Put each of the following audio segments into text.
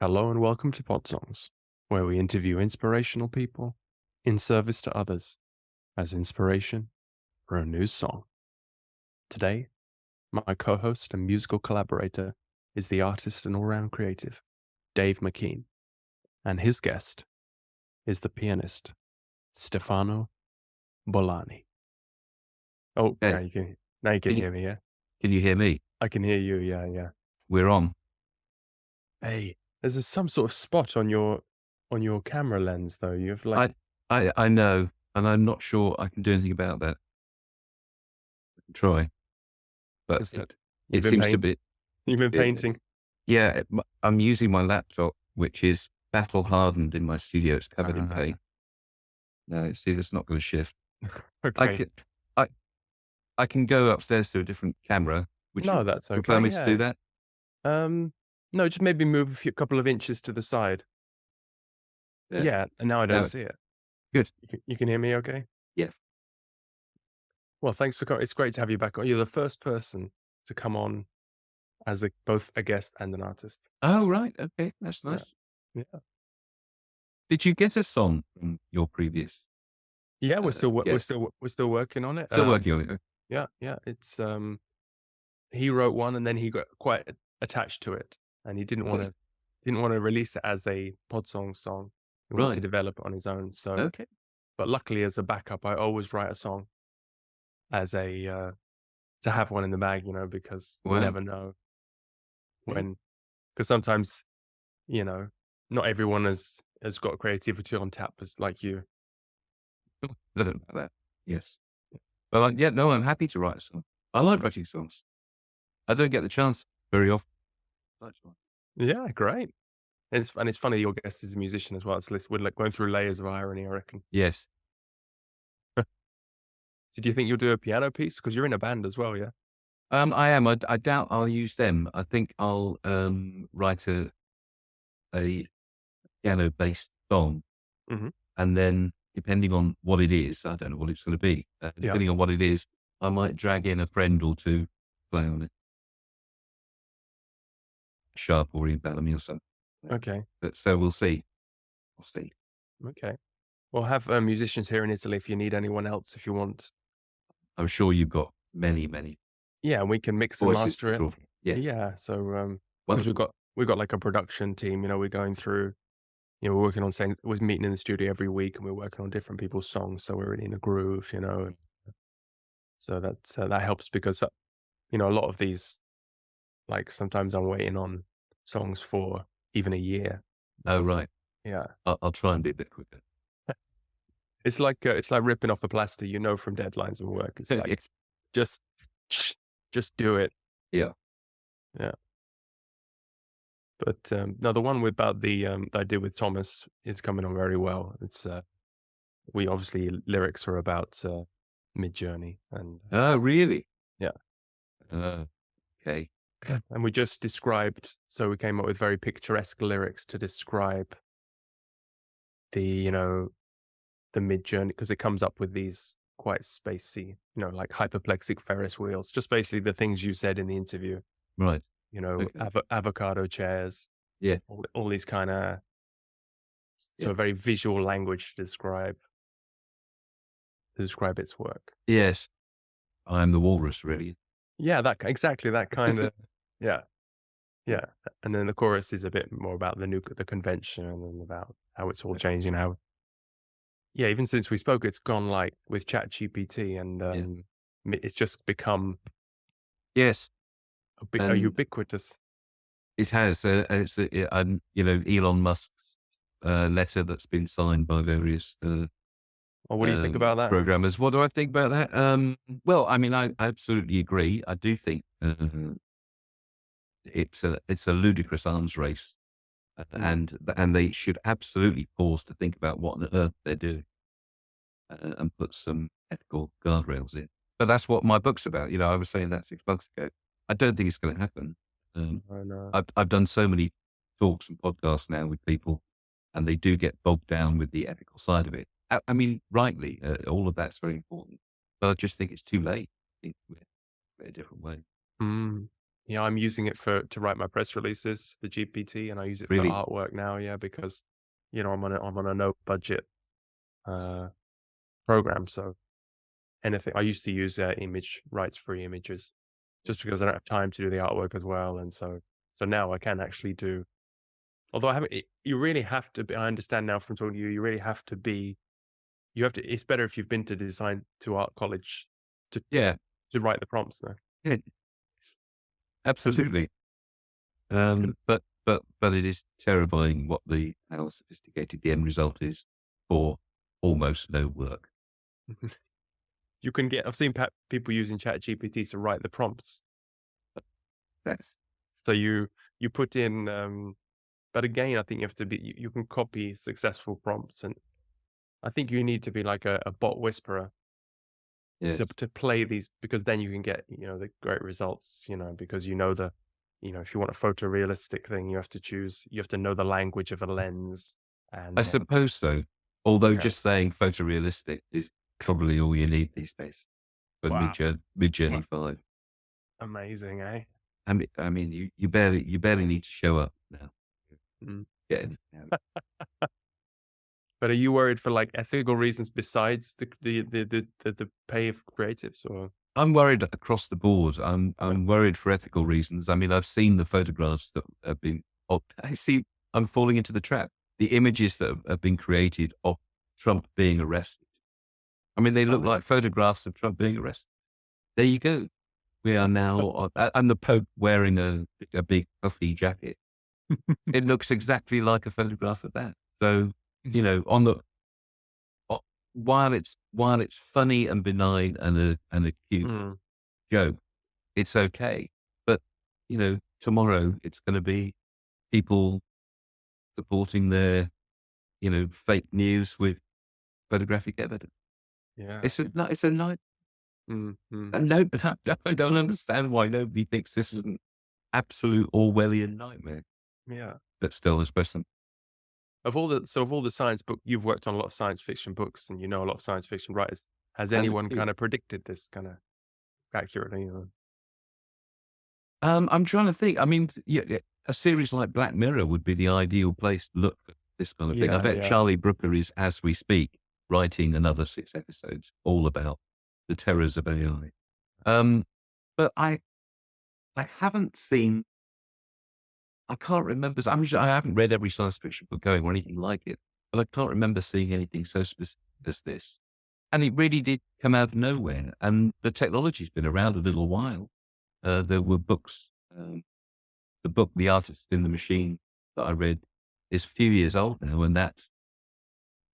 Hello and welcome to Podsongs, where we interview inspirational people in service to others as inspiration for a new song. Today, my co-host and musical collaborator is the artist and all-round creative, Dave McKean, and his guest is the pianist, Stefano Bollani. Oh, Hey, now you can can you, hear me, yeah? can you hear me? I can hear you, yeah. We're on. Hey, there's some sort of spot on your camera lens, though. You have like, I know, and I'm not sure I can do anything about that. I can try, but is that you've it been seems to be. you've been It, painting? yeah, I'm using my laptop, which is battle hardened in my studio. It's covered in paint. No, see, it's not going to shift. I Okay. can, I, I can go upstairs to a different camera. Would you No, that's prefer okay. me to do that? No, just maybe move couple of inches to the side. Yeah. Yeah, and now I don't No, see it. good. You can hear me okay? Yeah. Well, thanks for coming. It's great to have you back on. You're the first person to come on as both a guest and an artist. Oh, right. Okay, that's Yeah. nice. Yeah. Did you get a song from your previous? Yeah, we're still Yes. we're still working on it. Still working on it. Yeah. It's he wrote one and then he got quite attached to it and he didn't want to release it as a Podsong song. He wanted to Right. develop it on his own. So Okay. but luckily as a backup, I always write a song as to have one in the bag, because you Wow. never know Yeah. because sometimes, not everyone has got creativity on tap as like you. I don't know about that. Yes. But yeah, no, I'm happy to write a song. I like writing songs. I don't get the chance very often. That's fine. Yeah, great. And it's funny your guest is a musician as well. We're like going through layers of irony, I reckon. Yes. So do you think you'll do a piano piece? Because you're in a band as well, yeah? I am. I doubt I'll use them. I think I'll write a piano based song, Mhm. and then depending on what it is, I don't know what it's going to be. Yeah. Depending on what it is, I might drag in a friend or two to play on it, Sharp or Ian Bellamy or something. Okay. But so we'll see. We'll see. Okay. We'll have musicians here in Italy if you need anyone else, if you want. I'm sure you've got many, many Yeah, we can mix and voices to master it. draw from. Yeah. Yeah. So, because Wonderful. we've got like a production team, we're going through, we're working on we're meeting in the studio every week and we're working on different people's songs. So we're really in a groove. So that helps because, a lot of these, like sometimes I'm waiting on songs for even a year. Oh, Because, right. yeah, I'll try and be a bit quicker. it's like ripping off the plaster, from deadlines and work. It's like, Yes. just, just do it. Yeah. Yeah. But, no, the one about that I did with Thomas is coming on very well. It's, we obviously lyrics are about, Mid-Journey and, Oh, really? yeah. Okay. And we just described, so we came up with very picturesque lyrics to describe the, the Mid-Journey, because it comes up with these quite spacey, like hyperplexic Ferris wheels, just basically the things you said in the interview, Right. Okay. avocado chairs, Yeah. all these kind of, so Yeah. a very visual language to describe its work. Yes. I'm the walrus, really. Yeah, exactly that kind of, yeah, yeah. And then the chorus is a bit more about the convention and about how it's all changing. How, yeah, even since we spoke, it's gone like with ChatGPT and it's just become Yes. a And ubiquitous. it has. It's Elon Musk's letter that's been signed by various Well, what do you think about that? programmers. What do I think about that? Well, I mean, I absolutely agree. I do think it's a ludicrous arms race, and they should absolutely pause to think about what on earth they're doing and put some ethical guardrails in. But that's what my book's about. I was saying that 6 months ago. I don't think it's going to happen. I've done so many talks and podcasts now with people, and they do get bogged down with the ethical side of it. I mean, rightly, all of that's very important, but I just think it's too late. I think we're a different way. Yeah, I'm using it to write my press releases, the GPT, and I use it for Really? artwork now. Yeah, because I'm on a no budget uh, program, so anything. I used to use image rights free images, just because I don't have time to do the artwork as well, and so now I can actually do. Although I haven't, you really have to be. I understand now from talking to you. You really have to be. You have to. It's better if you've been to design to art college to Yeah. to write the prompts though. Yeah. Absolutely. 'Cause But it is terrifying how sophisticated the end result is for almost no work. you can get. I've seen people using Chat GPT to write the prompts. That's So you put in, but again, I think you have to be. You can copy successful prompts, and I think you need to be like a bot whisperer yes. to play these, because then you can get the great results. Because if you want a photorealistic thing, you have to choose. You have to know the language of a lens, I and suppose so. Although yeah. just saying photorealistic is probably all you need these days for Wow, Mid-Journey 5. amazing, eh? I mean, you barely need to show up now. Mm. Get in. Yeah. But are you worried for like ethical reasons besides the pay of creatives, or I'm worried across the board. I'm yeah? I'm worried for ethical reasons. I mean, I've seen the photographs that have been. Oh, I see. I'm falling into the trap. The images that have been created of Trump being arrested. I mean, they Oh, look really? like photographs of Trump being arrested. There you go. We are now, and the Pope wearing a big puffy jacket. It looks exactly like a photograph of that. So, on the o- while it's funny and benign and a cute Mm, joke, it's okay. But tomorrow it's going to be people supporting their fake news with photographic evidence. yeah. It's a night. Mm, mm, And no, I don't understand why nobody thinks this is an absolute Orwellian nightmare. yeah. But still, it's person. Of all the science book, you've worked on a lot of science fiction books, and you know a lot of science fiction writers. Has Thank anyone you. kind of predicted this kind of accurately? I'm trying to think. I mean, yeah, a series like Black Mirror would be the ideal place to look for this kind of thing. I Yeah, bet yeah. Charlie Brooker is, as we speak, writing another 6 episodes all about the terrors of AI. But I haven't seen. I can't remember. I haven't read every science fiction book going or anything like it, but I can't remember seeing anything so specific as this. And it really did come out of nowhere. And the technology's been around a little while. There were books. The book, The Artist in the Machine, that I read is a few years old now, and that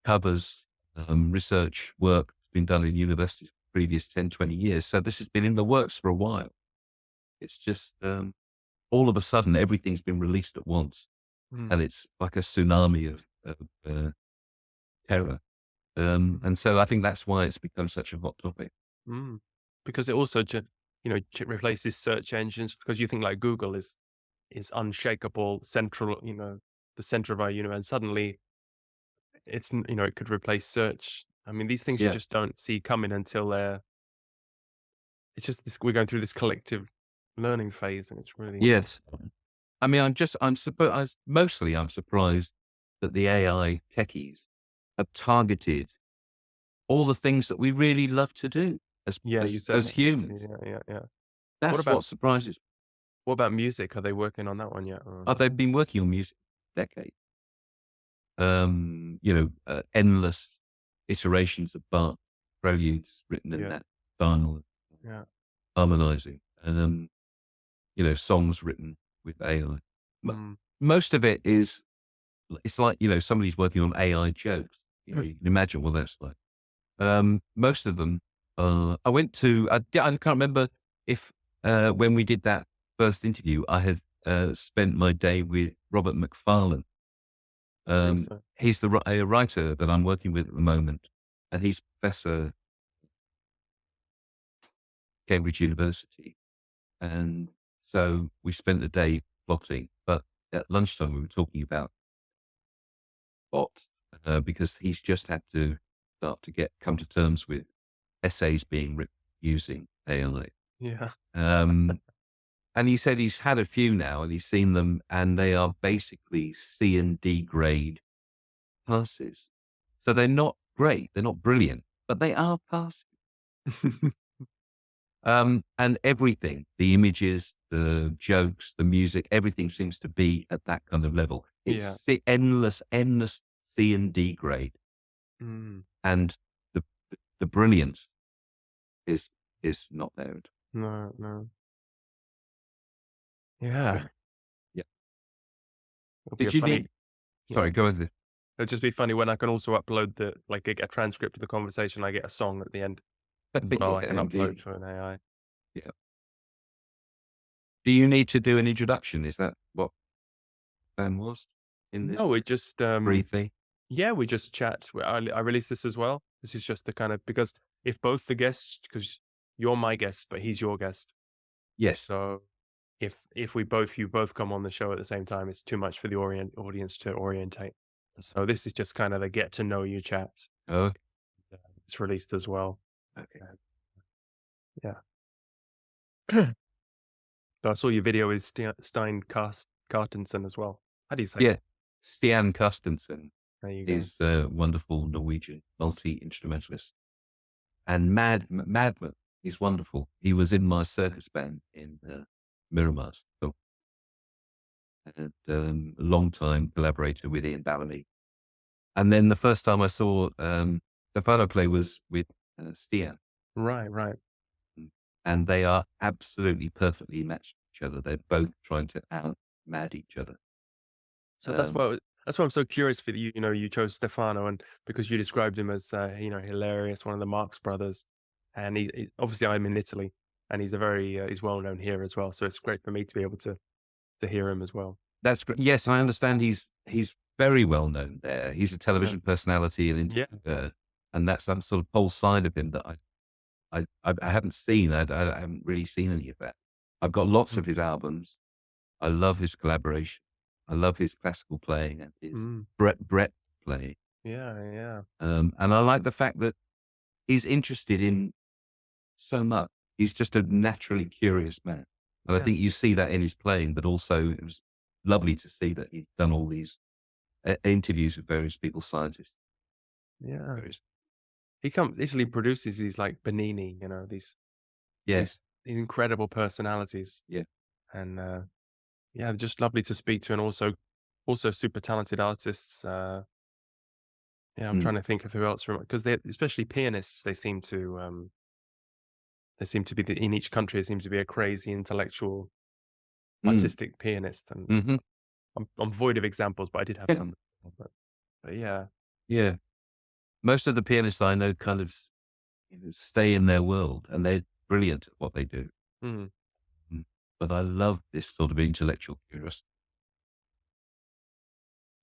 covers research work that's been done in universities for the previous 10, 20 years. So this has been in the works for a while. It's just all of a sudden, everything's been released at once, Mm, and it's like a tsunami of terror. mhm, And so I think that's why it's become such a hot topic. mm. Because it also, replaces search engines, because you think like Google is unshakable, central, the center of our universe, and suddenly it could replace search. I mean, these things you Yeah. just don't see coming until it's just this, we're going through this collective learning phase, and it's really, Yes. I mean, I'm surprised that the AI techies have targeted all the things that we really love to do as yeah, you as said as that. humans. Yeah, yeah, yeah. What That's about what surprises. what about music? Are they working on that one yet? Or? Oh, they've been working on music for decades. Endless iterations of Bach preludes written in Yeah, that style, yeah. harmonizing, and songs written with AI. Mm. Most of it is, it's like, somebody's working on AI jokes. You can imagine what that's like. Most of them, I can't remember if, when we did that first interview, I had spent my day with Robert McFarlane. I think so. He's a writer that I'm working with at the moment, and he's professor at Cambridge University. And so we spent the day plotting, but at lunchtime we were talking about bots, because he's just had to start to come to terms with essays being written using AI. Yeah. Um, And he said he's had a few now and he's seen them and they are basically C and D grade passes. So they're not great. They're not brilliant, but they are passes. And everything, the images, the jokes, the music, everything seems to be at that kind of level. Yeah. It's the endless C and D grade. Mm. And the brilliance is not there. No, no. Yeah. Yeah. It'll be a Did you funny. need? Yeah. Sorry, go ahead. It'll just be funny when I can also upload like a transcript of the conversation. I get a song at the end as well. I Yeah, can upload indeed. to an AI. Yeah. Do you need to do an introduction? Is that what Ben was in No, this we just briefing? yeah, we just chat. I released this as well. This is just the kind of, because if both the guests, because you're my guest, but he's your guest. Yes. So if you both come on the show at the same time, it's too much for the audience to orientate. So this is just kind of a get to know you chat. Oh, It's released as well. okay. Yeah. So I saw your video with Stein Carstensen as well. How do you say Yeah. it? Stian Carstensen There you go. is a wonderful Norwegian multi-instrumentalist. And Madman is wonderful. He was in my circus band in Miramar. So, and a long-time collaborator with Ian Ballamy. And then the first time I saw Stefano play was with Stian. Right. And they are absolutely perfectly matched each other. They're both trying to out-mad each other. So that's why I'm so curious for you. You know, you chose Stefano, and because you described him as hilarious, one of the Marx brothers, and obviously I'm in Italy, and he's he's well known here as well. So it's great for me to be able to hear him as well. That's great. Yes, I understand he's very well known there. He's a television personality and that's some sort of whole side of him that I haven't seen. I haven't really seen any of that. I've got lots of his albums. I love his collaboration. I love his classical playing and his Brett playing. Yeah. And I like the fact that he's interested in so much. He's just a naturally curious man. And I think you see that in his playing, but also it was lovely to see that he's done all these interviews with various people, scientists. Yeah. Italy produces these like Benini, these incredible personalities. Yeah. And just lovely to speak to, and also super talented artists. I'm trying to think of who else, because they, especially pianists, they seem to be in each country. It seems to be a crazy intellectual, artistic pianist, and I'm void of examples, but I did have some. But yeah. Most of the pianists I know kind of stay in their world, and they're brilliant at what they do. But I love this sort of intellectual curiosity.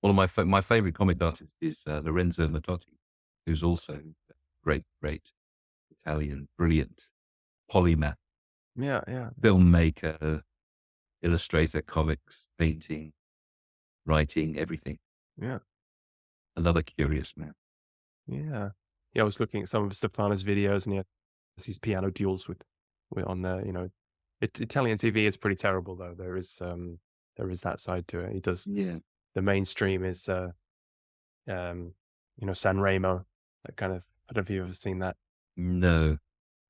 One of my favorite comic artists is Lorenzo Mattotti, who's also a great Italian, brilliant polymath. Yeah. Filmmaker, illustrator, comics, painting, writing, everything. Yeah. Another curious man. Yeah. I was looking at some of Stefano's videos, and he has these piano duels with on Italian TV is pretty terrible, though. There is that side to it. He does. Yeah. The mainstream is Sanremo, that kind of. I don't know if you've ever seen that. No.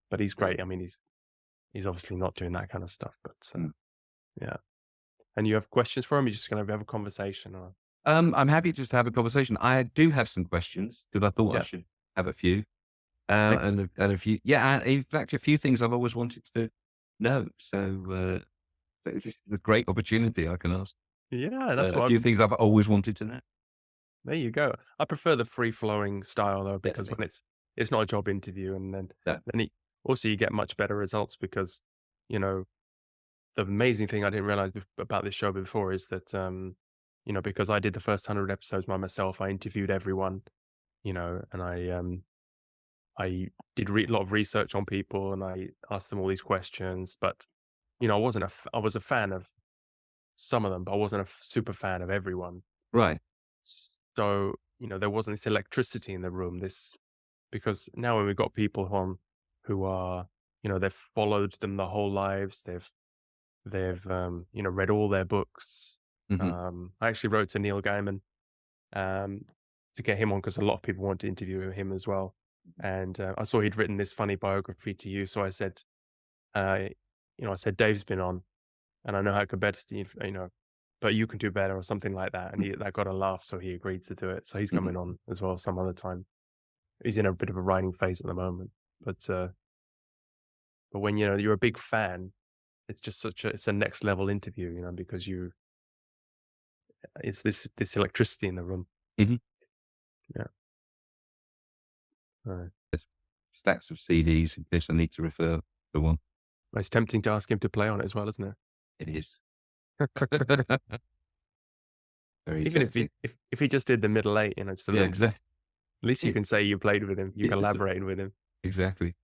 But he's great. I mean, he's obviously not doing that kind of stuff, but yeah. And you have questions for him? You're just going to have a conversation, or? I'm happy just to have a conversation. I do have some questions because I thought I should have a few, and a few. Yeah, and in fact, a few things I've always wanted to know. So this is a great opportunity. I can ask. Yeah, that's a few things I've always wanted to know. There you go. I prefer the free flowing style, though, because when it's not a job interview, and then also you get much better results, because the amazing thing I didn't realize about this show before is that because I did the first 100 episodes by myself, I interviewed everyone, and I did a lot of research on people, and I asked them all these questions, but I was a fan of some of them, but I wasn't a super fan of everyone. Right. So, there wasn't this electricity in the room, because now when we've got people who are, they've followed them their whole lives, they've They've, read all their books. Hmm. I actually wrote to Neil Gaiman um, to get him on because a lot of people want to interview him as well. And I saw he'd written this funny biography to you, so I said, uh, I said Dave's been on, and I know how good Steve, but you can do better or something like that. And that got a laugh, so he agreed to do it. So he's Hmm. coming on as well some other time. He's in a bit of a writing phase at the moment, but when you're a big fan, it's just it's a next level interview, because it's this electricity in the room. Hmm. Yeah. Right. There's stacks of CDs in case I need to refer to one. It's tempting to ask him to play on it as well, isn't It is. it? Very Even if tempting. he just did the middle eight, just a Yeah, little, exactly. at least you can say you played with him, you collaborated with him. Exactly.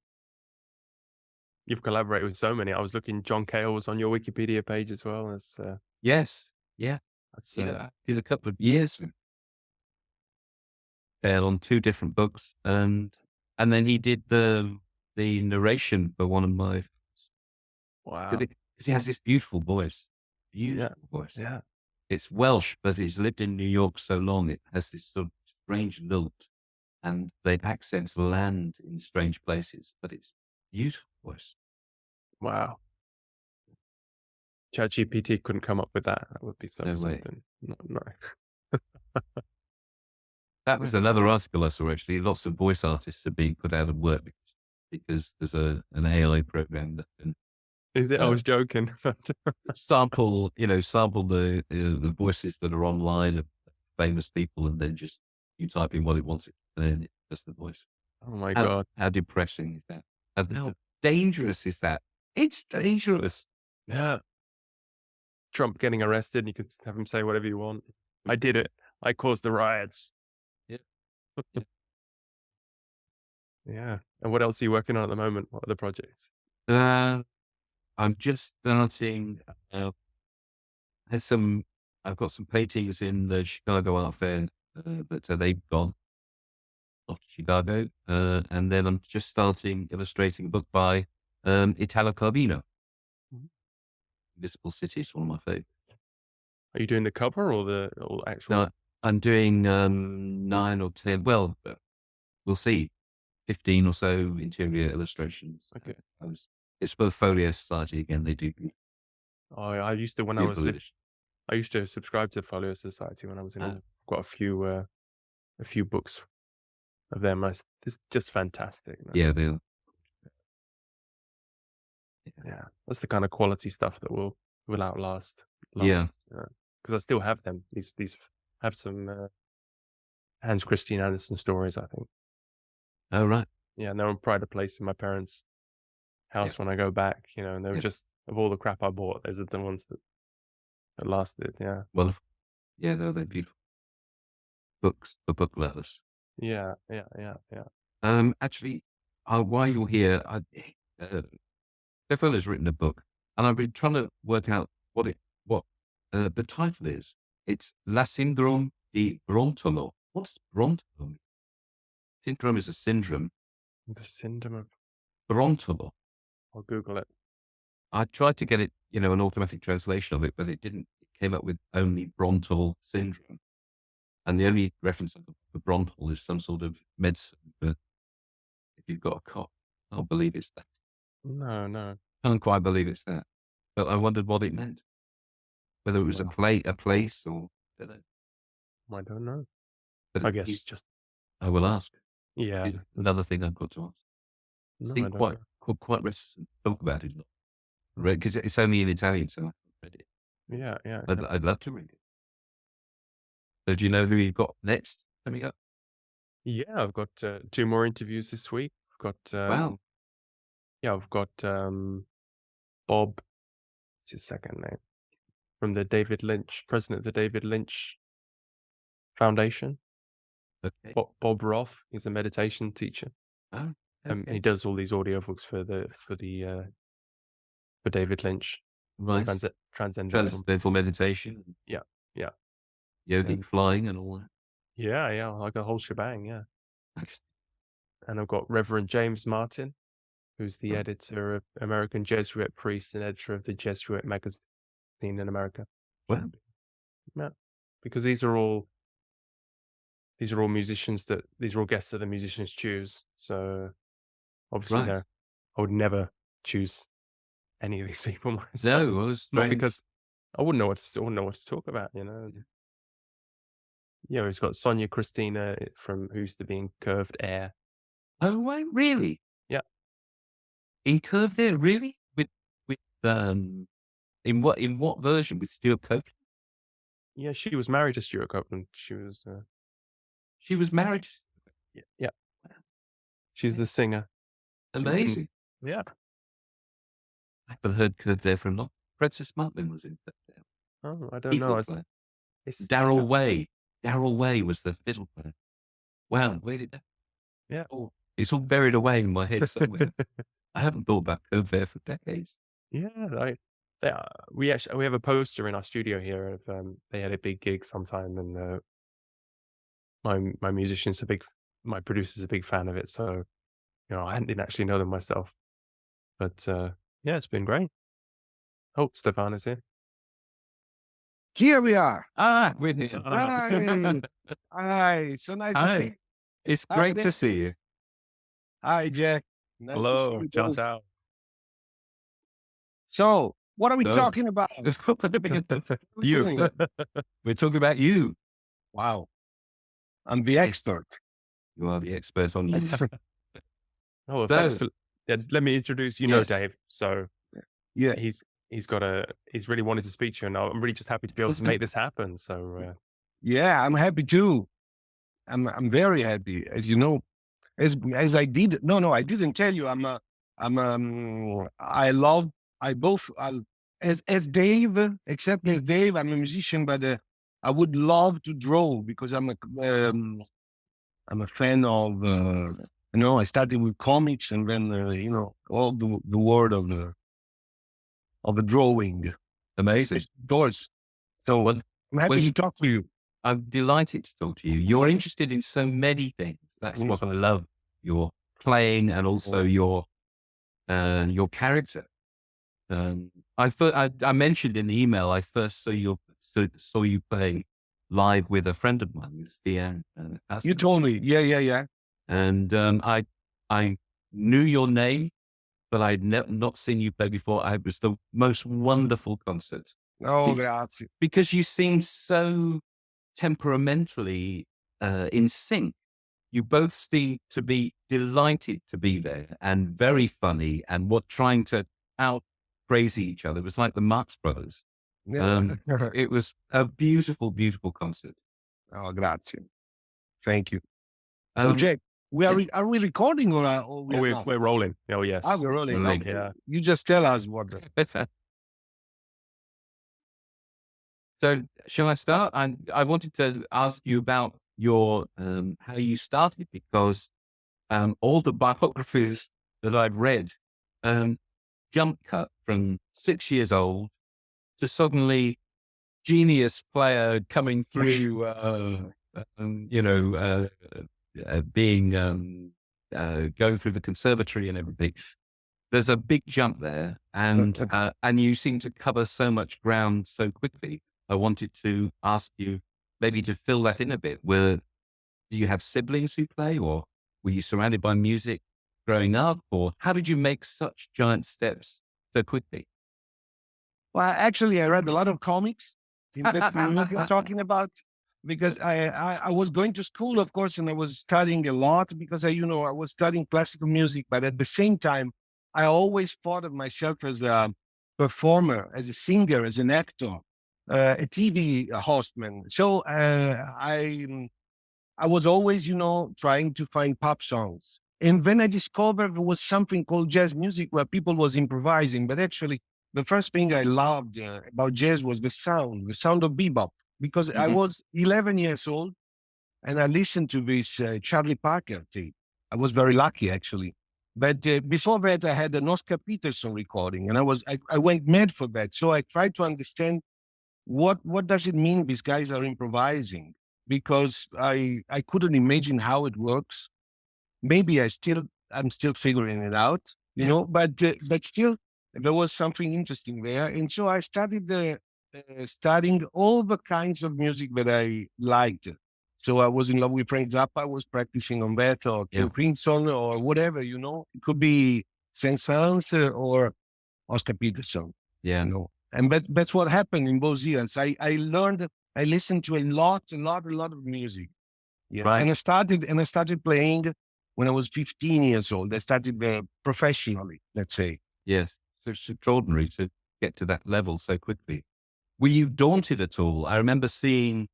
You've collaborated with so many. I was looking, John Cale was on your Wikipedia page as well. Yes. Yeah. That's I did a couple of years with Dale on 2 different books, and then he did the narration for one of my, wow. because he has this beautiful Yeah. voice. Yeah. It's Welsh, but he's lived in New York so long, it has this sort of strange lilt, and the accents land in strange places, but it's beautiful voice. Wow. ChatGPT couldn't come up with that. That would be No way. something. No, no. That was another article I saw, actually. Lots of voice artists are being put out of work because there's an AI program that can Is it? I uh, was joking. sample the voices that are online of famous people, and then just you type in what it wants it, and then it does the voice. Oh my How, God. how depressing is that? And how dangerous is that? It's dangerous. Yeah. Trump getting arrested, and you could have him say whatever you want. I did it. I caused the riots. Yeah. Yeah. Yeah. And what else are you working on at the moment? What other projects? I'm just starting. Had some. I've got some paintings in the Chicago Art Fair, but they've gone off to Chicago. And then I'm just starting illustrating a book by Italo Calvino. Mhm. Invisible Cities, one of my favorites. Are you doing the cover or the actual? No, I'm doing 9 or 10. Well, we'll see. 15 or so interior illustrations. Okay. It's for the Folio Society again. They do I used to when I was beautiful edition. I used to subscribe to Folio Society when I was in Ah, London. Got a few books of them. It's just fantastic, man. yeah, they are. Yeah, that's the kind of quality stuff that will outlast Yeah. last. Because I still have them. These have some Hans Christian Andersen stories, I think. Oh, right. Yeah, and they're on pride of place in my parents' Yeah. house when I go back. And they were Yeah. just of all the crap I bought, those are the ones that lasted. Yeah, Wonderful. Yeah, no, they're beautiful books for book lovers. yeah, yeah, yeah, yeah. Actually, while you're here, Stefano has written a book, and I've been trying to work out what the title is. It's La Syndrome di Brontolo. What's Brontolo? Syndrome is a syndrome. The syndrome of. Brontolo. I'll Google it. I tried to get it, an automatic translation of it, but it didn't. It came up with only Brontal syndrome. And the only reference I've got for Brontal is some sort of medicine. But if you've got a cough, I can't believe it's that. No, no. Can't quite believe it's that. But I wondered what it meant. Whether it was Well, a place, or I don't know. I don't know. But I guess just I will ask. yeah. Another thing I've got to ask. No, Seem I don't know. quite reticent to talk about it. Because it's only in Italian, so I haven't read it. Yeah, yeah. I'd love to read it. So do you know who you've got next coming up? Yeah, I've got 2 more interviews this week. Wow. I've got Bob. What's his second name? From the David Lynch, president of the David Lynch Foundation. Okay. Bob Roth. He's a meditation teacher. Oh, And he okay. does all these audiobooks for David Lynch. Right. Transcendental. Transcendental meditation, Yeah, yeah, yogic and flying and all yeah, yeah, like a whole shebang. Yeah, that. and I've got Reverend James Martin. who's the Right. editor of American Jesuit Priest and editor of the Jesuit magazine in America. Well, Yeah, because these are all musicians that these are all guests that the musicians choose. So obviously, right. I would never choose any of these people myself, No, it was not strange. because I wouldn't know what to talk about. He's got Sonia Christina from who used to be in Curved Air. Oh, wait, really? Yeah, He curved there, really? With in what version? With Stuart Copeland? yeah, she was married to Stuart Copeland. She was, She was married to yeah, yeah, she's the singer. She was in, amazing. yeah. I haven't heard curved there for a long. Francis Martin was in Curved There. Oh, I don't know. Keyboard player. It's Darrell Way. Darrell Way was the fiddle player. Wow, where did that? yeah. Oh, it's all buried away in my head somewhere. I haven't thought about curved there for decades. Yeah, we have a poster in our studio here of they had a big gig sometime, and my producer's a big fan of it. So I didn't actually know them myself, but yeah, it's been great. Oh, Stefano's here. Here we are. We're here. Hi. Hi. So nice to see Hi. you. It's Hi, great Dave. to see you. Hi, Jack. Nice to see Hello, you ciao both. ciao. So, what are we So- talking about? You. We're talking about you. Wow. I'm the expert. You are the expert on you. Oh, well, So- thanks for. Yeah, let me introduce. Yes. Dave. So Yeah. he's really wanted to speak to you, and I'm really just happy to be able to make this happen. So Yeah, I'm happy too. I'm very happy. As you know, as I did. No, I didn't tell you. As Dave, except as Dave, I'm a musician, but I would love to draw because I'm a fan of, I started with comics and then, all the world of the drawing. Amazing. Doors. So Well, I'm happy well, to talk to you. I'm delighted to talk to you. You're interested in so many things. That's what I love. Your playing and also your character. I mentioned in the email I first saw you playing live with a friend of mine, Stian. You told me. Yeah. And I knew your name, but I'd not seen you play before. It was the most wonderful concert Oh, grazie. because you seem so temperamentally in sync. You both seem to be delighted to be there and very funny and trying to out crazy each other. It was like the Marx Brothers. Yeah. It was a beautiful, beautiful concert. Oh, grazie. Thank you. So, Um, Jack, are we recording or we are not? we're rolling. Oh yes. We're rolling. Rolling. Okay. Yeah. You just tell us what. So shall I start? I wanted to ask you about your how you started because all the biographies that I've read jump cut from 6 years old to suddenly genius player coming through, being going through the conservatory and everything. There's a big jump there, and you seem to cover so much ground so quickly. I wanted to ask you maybe to fill that in a bit. Do you have siblings who play, or were you surrounded by music growing up, or how did you make such giant steps so quickly? Well, actually, I read a lot of comics. That's what you're talking about. Because I was going to school, of course, and I was studying a lot because I was studying classical music. But at the same time, I always thought of myself as a performer, as a singer, as an actor, a TV hostman. So I was always, trying to find pop songs. And then I discovered there was something called jazz music where people was improvising. But actually, the first thing I loved about jazz was the sound of bebop. Because I was 11 years old and I listened to this Charlie Parker tape. I was very lucky, actually. But before that, I had an Oscar Peterson recording, and I went mad for that. So I tried to understand what does it mean these guys are improvising, because I couldn't imagine how it works. Maybe I'm still figuring it out. you know, but still there was something interesting there. And so I started studying all the kinds of music that I liked. So I was in love with Frank Zappa. I was practicing on Banter or Yeah. King Crimson or whatever, you know. It could be Saint-Saëns or Oscar Peterson, Yeah. you know. And that's what happened in those years. I learned, I listened to a lot of music. Yeah. Right. And I started playing when I was 15 years old. I started professionally, let's say. Yes. So it's extraordinary to get to that level so quickly. Were you daunted at all? I remember seeing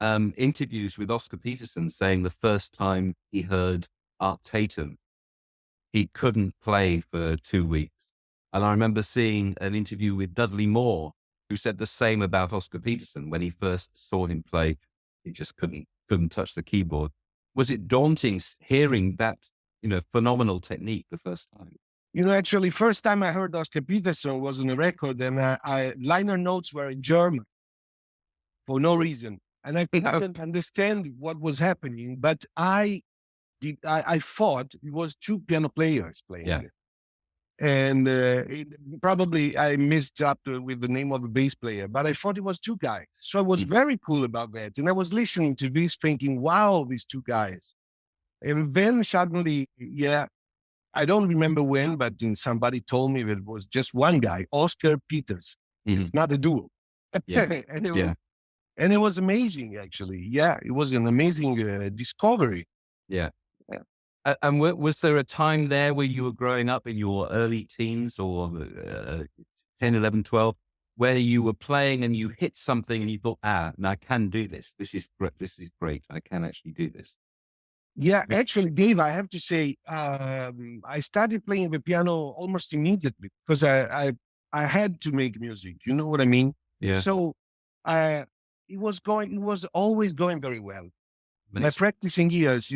interviews with Oscar Peterson saying the first time he heard Art Tatum, he couldn't play for 2 weeks. And I remember seeing an interview with Dudley Moore, who said the same about Oscar Peterson. When he first saw him play, he just couldn't touch the keyboard. Was it daunting hearing that, phenomenal technique the first time? You know, actually, first time I heard Oscar Peterson was on a record, and I liner notes were in German for no reason, and I couldn't understand what was happening. But I thought it was two piano players playing. Yeah. And probably I mixed up with the name of the bass player, but I thought it was two guys. So I was very cool about that. And I was listening to this thinking, wow, these two guys. And then suddenly, I don't remember when, but somebody told me that it was just one guy, Oscar Peters. It's not a duo. Yeah. And it was amazing, actually. Yeah, it was an amazing discovery. Yeah. And was there a time there where you were growing up in your early teens or 10, 11, 12, where you were playing and you hit something and you thought, now I can do this. This is great. This is great. I can actually do this. Yeah, actually, Dave, I have to say, I started playing the piano almost immediately because I had to make music. You know what I mean? Yeah. So it was always going very well. My practicing years,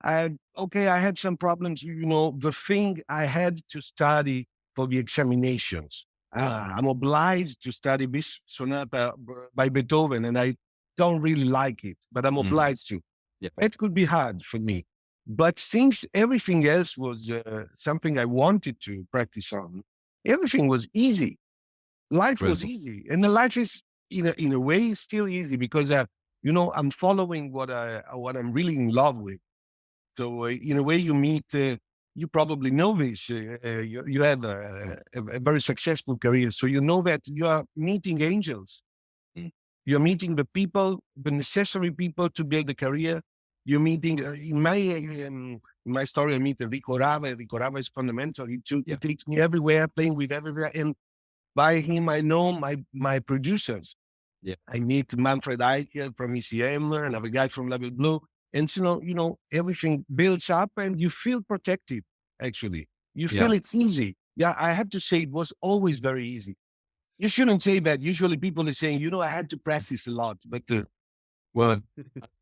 I had some problems. The thing I had to study for the examinations. I'm obliged to study this sonata by Beethoven, and I don't really like it, but I'm obliged to. Yeah. It could be hard for me. But since everything else was something I wanted to practice on, everything was easy. Life was easy. And the life is, in a way, still easy because, I'm following what I'm really in love with. So in a way, you meet, you probably know this, you have a very successful career. So you know that you are meeting angels. You're meeting the people, the necessary people to build a career. You're meeting, in my story, I meet Enrico Rava. Enrico Rava is fundamental. He takes me everywhere, playing with everywhere. And by him, I know my producers. Yeah. I meet Manfred Eicher from ECM, another guy from Level Blue. And so, everything builds up and you feel protected, actually. You feel it's easy. Yeah, I have to say it was always very easy. You shouldn't say that. Usually people are saying, I had to practice a lot. But well,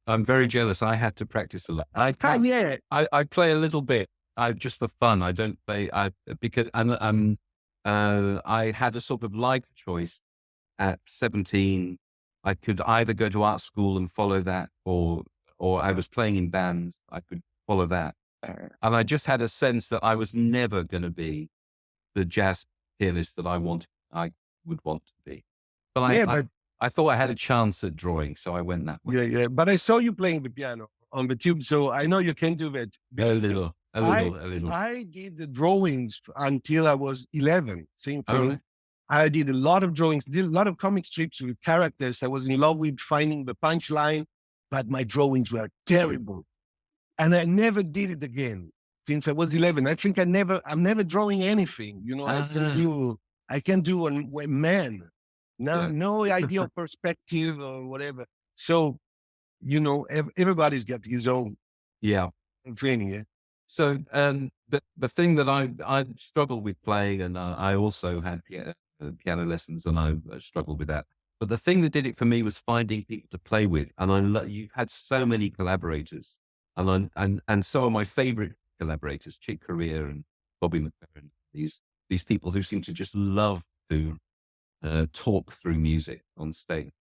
I'm very jealous. I had to practice a lot. I play a little bit. Just for fun. I don't play. Because I had a sort of life choice at 17. I could either go to art school and follow that, or I was playing in bands. I could follow that, and I just had a sense that I was never going to be the jazz pianist that I would want to be. But I thought I had a chance at drawing, so I went that way. Yeah. But I saw you playing the piano on the tube, so I know you can do that. A little. I did the drawings until I was 11. Same thing. Oh, right. I did a lot of drawings, did a lot of comic strips with characters. I was in love with finding the punchline, but my drawings were terrible. And I never did it again since I was 11. I think I'm never drawing anything. I can do a man. No idea of perspective or whatever. So, everybody's got his own training. Yeah. So the thing that I struggled with playing, and I also had piano lessons, and I struggled with that. But the thing that did it for me was finding people to play with, and you've had so many collaborators, and so are my favorite collaborators, Chick Corea and Bobby McFerrin. These people who seem to just love to talk through music on stage.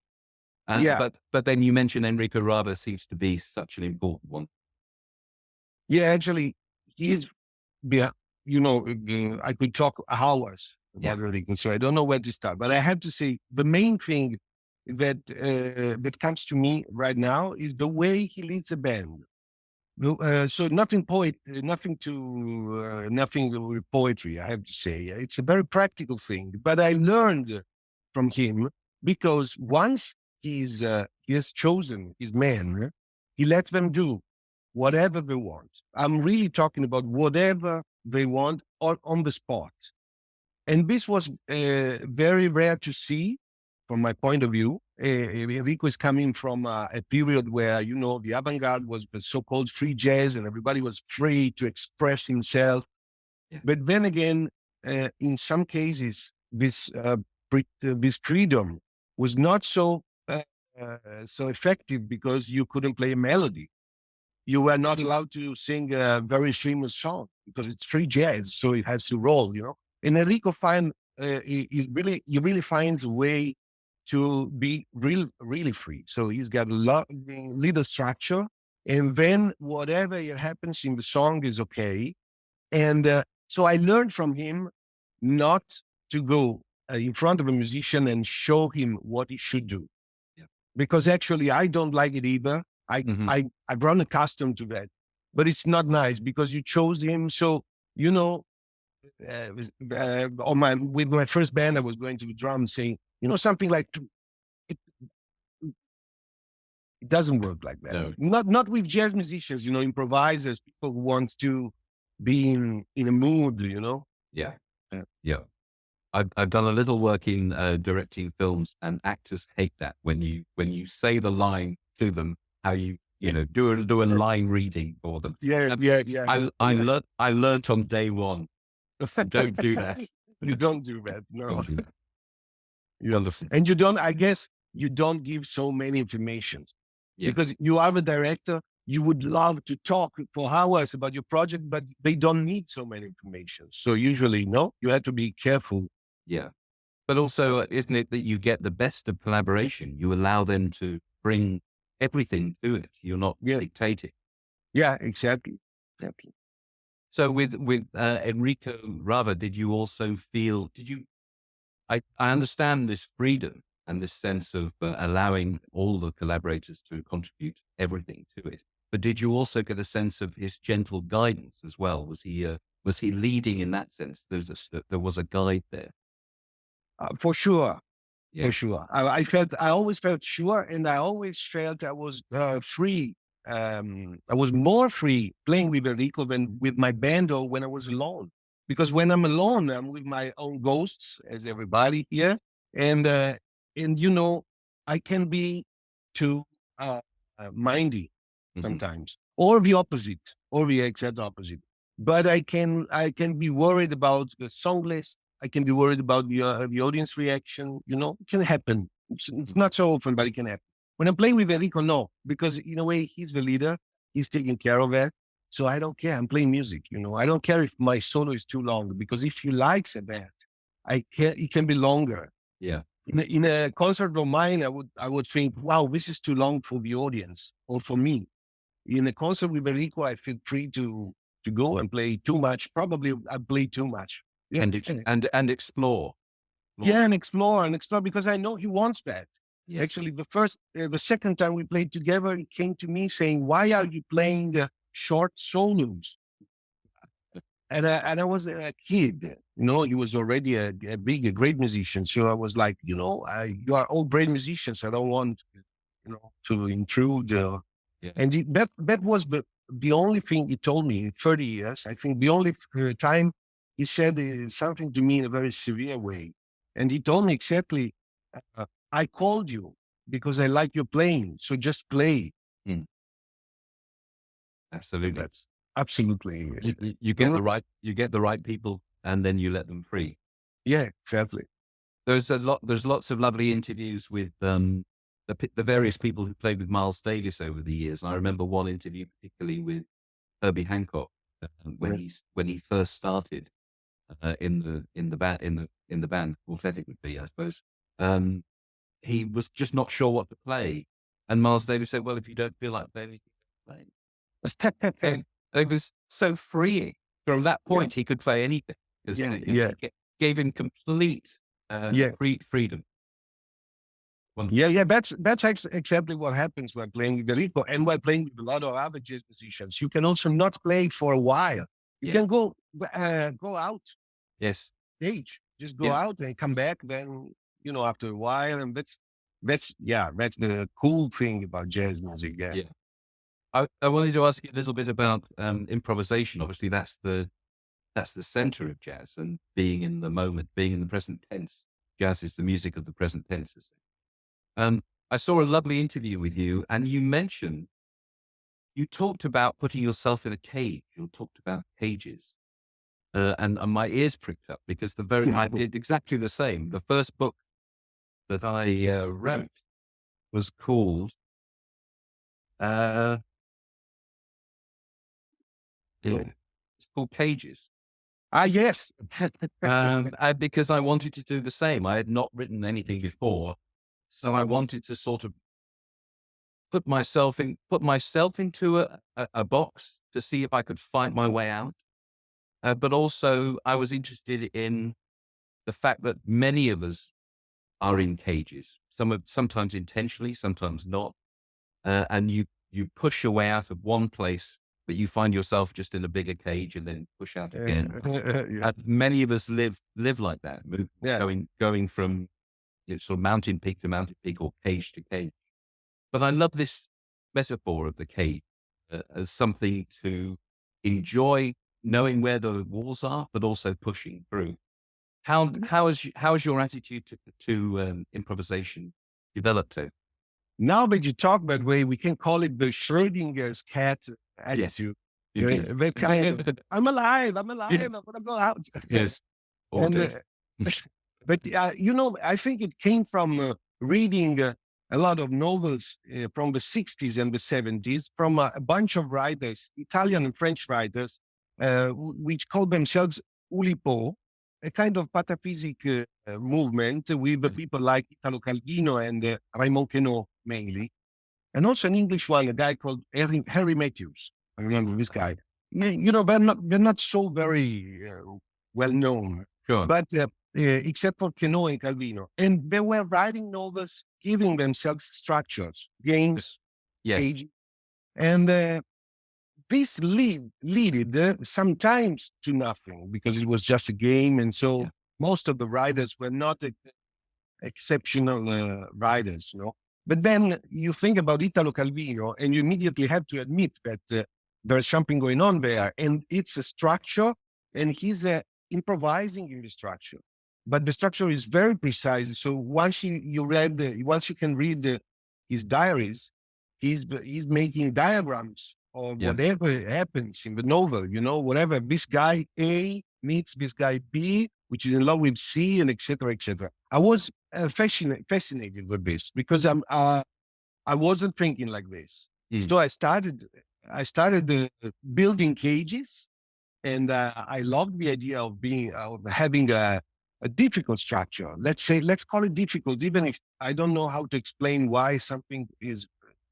But then you mentioned Enrico Rava seems to be such an important one. Yeah, actually, he's I could talk hours about Enrico, so I don't know where to start. But I have to say, the main thing that comes to me right now is the way he leads a band. So nothing with poetry. I have to say, it's a very practical thing. But I learned from him because once he has chosen his men, he lets them do whatever they want. I'm really talking about whatever they want on the spot. And this was very rare to see from my point of view. Enrico is coming from a period where, the avant-garde was the so-called free jazz and everybody was free to express himself. Yeah. But then again, in some cases, this freedom was not so effective because you couldn't play a melody. You were not allowed to sing a very famous song because it's free jazz, so it has to roll, And Enrico he really finds a way to be really free. So he's got a little structure, and then whatever happens in the song is okay. And so I learned from him not to go in front of a musician and show him what he should do, because actually I don't like it either. I've grown accustomed to that, but it's not nice because you chose him. So, with my first band, I was going to the drum saying, something like, it, it doesn't work like that. No. Not with jazz musicians, improvisers, people who want to be in a mood, Yeah. Yeah. Yeah. I've done a little work in directing films, and actors hate that when you say the line to them, how you do a line reading for them. Yeah. I learned on day one. Don't do that. You don't do that. No. Don't do that. Wonderful. And I guess you don't give so many information because you are the director. You would love to talk for hours about your project, but they don't need so many information. So usually, no, you have to be careful. Yeah. But also, isn't it that you get the best of collaboration? You allow them to bring everything to it. You're not dictating. Yeah, exactly. So with Enrico Rava, did you also feel, I understand this freedom and this sense of allowing all the collaborators to contribute everything to it. But did you also get a sense of his gentle guidance as well? Was he leading in that sense? There was a guide there. For sure. Yeah. For sure. I always felt sure, and I always felt I was free. I was more free playing with Enrico than with my band or when I was alone. Because when I'm alone, I'm with my own ghosts, as everybody here, and I can be too mindy sometimes, or the opposite, or the exact opposite. But I can be worried about the song list. I can be worried about the audience reaction. It can happen. It's not so often, but it can happen. When I'm playing with Enrico, no, because in a way he's the leader. He's taking care of that. So I don't care. I'm playing music. I don't care if my solo is too long, because if he likes that, it can be longer. Yeah. In a concert of mine, I would think, wow, this is too long for the audience or for me. In a concert with Enrico, I feel free to go and play too much. Probably I play too much. Yeah. And explore. Yeah, and explore because I know he wants that. Yes. Actually, the second time we played together, he came to me saying, "Why are you playing the short solos?" And I was a kid. He was already a great musician. So I was like, you are all great musicians. I don't want, to intrude. And that was the only thing he told me in 30 years. I think the only time he said something to me in a very severe way. And he told me exactly, I called you because I like your playing. So just play. Absolutely. That's absolutely. You get the right people, and then you let them free. Yeah, exactly. There's lots of lovely interviews with the various people who played with Miles Davis over the years. And I remember one interview particularly with Herbie Hancock when he first started in the band, Authentic would be, I suppose. He was just not sure what to play, and Miles Davis said, "Well, if you don't feel like playing, you can play." And it was so freeing. from that point, he could play anything. 'Cause, Yeah, you know, yeah, gave him complete yeah. freedom. Wonderful. Yeah, yeah, that's exactly what happens when playing with the Rico and while playing with a lot of other jazz musicians. You can also not play for a while. You Yeah. can go out Yes. stage, just go Yeah. out and come back. Then after a while, and that's the cool thing about jazz music. Yeah, Yeah. I wanted to ask you a little bit about improvisation. Obviously, that's the center of jazz, and being in the moment, being in the present tense. Jazz is the music of the present tense. I saw a lovely interview with you, and you talked about putting yourself in a cage. You talked about cages, and my ears pricked up because I did exactly the same. The first book that I wrote was called uh, it's called Cages. yes. Because I wanted to do the same. I had not written anything before, so I wanted to sort of put myself into a box to see if I could find my way out. But also, I was interested in the fact that many of us are in cages. Sometimes intentionally, sometimes not. And you push your way out of one place, but you find yourself just in a bigger cage and then push out again. Yeah. Many of us live like that, Yeah. going from sort of mountain peak to mountain peak or cage to cage. But I love this metaphor of the cage as something to enjoy, knowing where the walls are, but also pushing through. How has your attitude to improvisation developed? To Now that you talk that way, we can call it the Schrodinger's cat yes, attitude. indeed. That kind of, I'm alive, I'm gonna go out. Yes, all And day. but I think it came from reading a lot of novels from the 60s and the 70s from a bunch of writers, Italian and French writers, which call themselves Ulipo, a kind of pataphysic movement with the people like Italo Calvino and Raymond Queneau mainly, and also an English one, a guy called Harry Matthews. I remember this guy. They're not so very well known, Sure. but except for Queneau and Calvino, and they were writing novels, giving themselves structures, games, Yes. age, and this leaded sometimes to nothing because it was just a game, and so Yeah. most of the writers were not exceptional writers. But then you think about Italo Calvino, and you immediately have to admit that there's something going on there, and it's a structure, and he's improvising in the structure. But the structure is very precise. So once you can read his diaries, he's making diagrams of Yeah. whatever happens in the novel. Whatever this guy A meets this guy B, which is in love with C, and etc. etc. I was fascinated with this because I wasn't thinking like this. Mm. So I started building cages, and I loved the idea of having a difficult structure. Let's call it difficult, even if I don't know how to explain why something is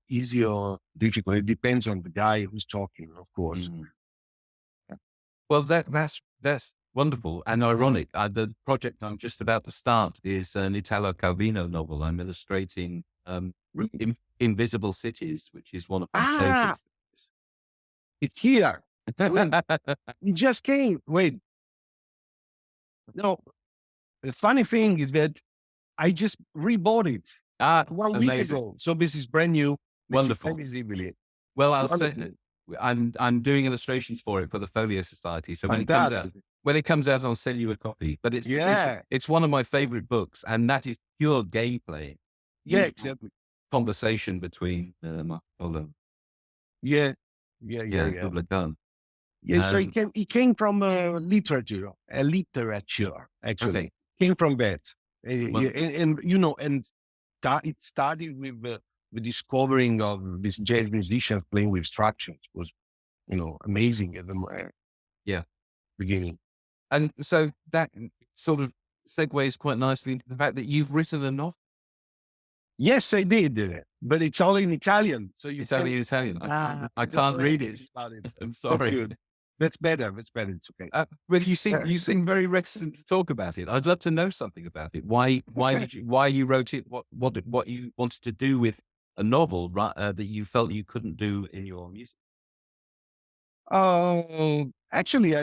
easy or difficult. It depends on the guy who's talking, of course. Mm. Well, that's wonderful and ironic. The project I'm just about to start is an Italo Calvino novel. I'm illustrating Invisible Cities, which is one of my favorites. It's here. It just came. Wait. No, the funny thing is that I just rebought it 1 week Amazing. ago. So this is brand new. Wonderful. Well, I'll say I'm doing illustrations for it for the Folio Society. So when it comes out, I'll send you a copy. But it's one of my favorite books, and that is pure gameplay. Yeah, exactly. Conversation between Marco. Yeah. Yeah, so it came from literature, actually. Okay. Came from that. And it started with the discovering of these jazz musicians playing with structures. It was, amazing at the beginning. And so that sort of segues quite nicely into the fact that you've written a novel. Yes, I did, but it's all in Italian. So It's only in Italian. I can't read it. I'm sorry. That's better. That's better. It's okay. Well, Yeah. you seem very reticent to talk about it. I'd love to know something about it. Why you wrote it? What you wanted to do with a novel, right? That you felt you couldn't do in your music. Actually,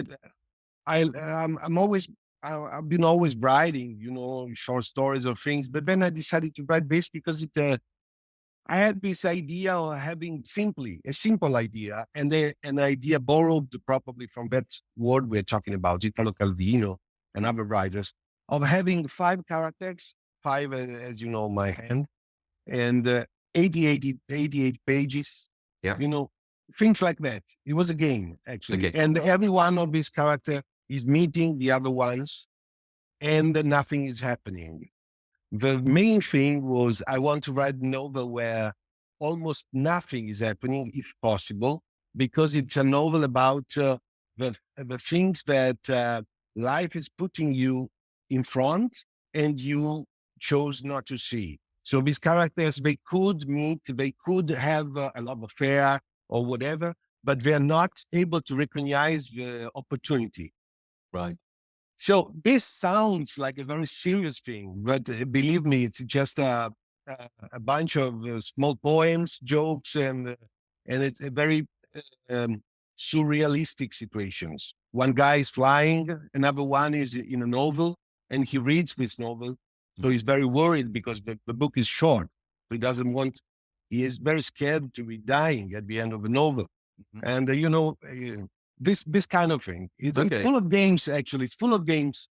I'm always, I've been always writing, short stories or things. But then I decided to write this because I had this idea of having simply a simple idea, and an idea borrowed probably from that word we're talking about, Italo Calvino and other writers, of having 5 characters, five, as you know, my hand, and 88 pages, Yeah. things like that. It was a game, actually. Okay. And every one of these characters is meeting the other ones, and nothing is happening. The main thing was I want to write a novel where almost nothing is happening, if possible, because it's a novel about the things that life is putting you in front and you chose not to see. So these characters, they could meet, they could have a love affair or whatever, but they're not able to recognize the opportunity. Right. So this sounds like a very serious thing, but believe me, it's just a bunch of small poems, jokes, and it's a very um, surrealistic situations. One guy is flying, another one is in a novel, and he reads this novel, so he's very worried because the book is short. He doesn't want. He is very scared to be dying at the end of the novel, Mhm. and this kind of thing. It's Okay. full of games, actually. It's full of games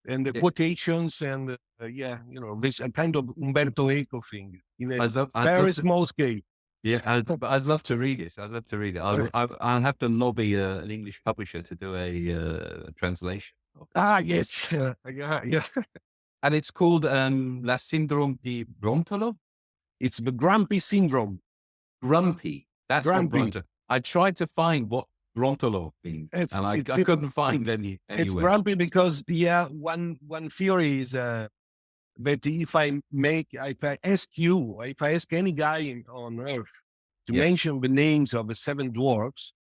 and the Yeah. quotations and this a kind of Umberto Eco thing in a I'd love very to, small scale. yeah, I'd love to read it. I'd love to read it. I'll have to lobby an English publisher to do a translation of it. Yes, yeah. And it's called La Syndrome di Brontolo? It's the grumpy syndrome. Grumpy. That's what Grumpy. Bronto. I tried to find what Brontolo means, and I couldn't find It's anywhere. grumpy because one theory is that if I ask any guy on earth to Yeah. mention the names of the 7 dwarfs,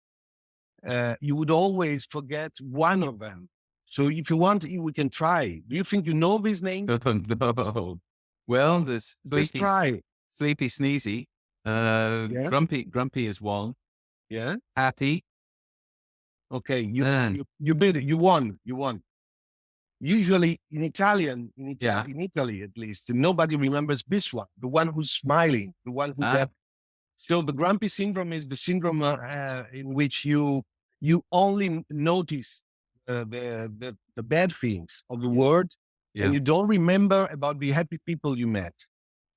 you would always forget one of them. So if you want, we can try. Do you think you know these names? No. Well, there's Just try. Sleepy Sneezy, Yeah. Grumpy is one, Yeah. Happy, Okay. and You did it. You won. You won. Usually in Italian, yeah, in Italy at least, nobody remembers this one, the one who's smiling, the one who's ah, happy. So the grumpy syndrome is the syndrome in which you only notice the bad things of the world, and yeah. you don't remember about the happy people you met.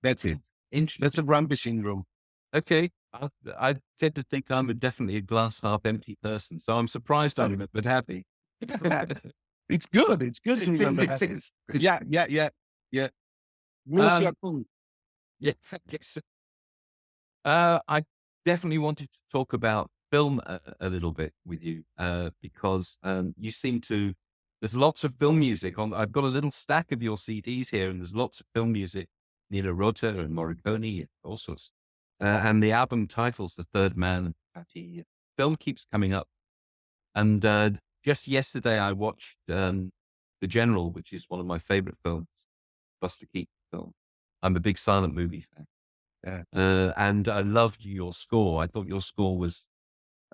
That's it. That's Interesting. the grumpy syndrome. Okay, I tend to think I'm definitely a glass half empty person, so I'm surprised I remembered Happy. It's good. It's good to remember. It is. Yeah. Monsieur Um, Cool. yeah, yes. I definitely wanted to talk about film a little bit with you because you seem to. There's lots of film music on. I've got a little stack of your CDs here, and there's lots of film music. Nina Rota and Morricone, and all sorts. And the album title's The Third Man. Patty. Film keeps coming up, and just yesterday I watched The General, which is one of my favorite films, Buster Keaton film. I'm a big silent movie fan. Yeah. And I loved your score. I thought your score was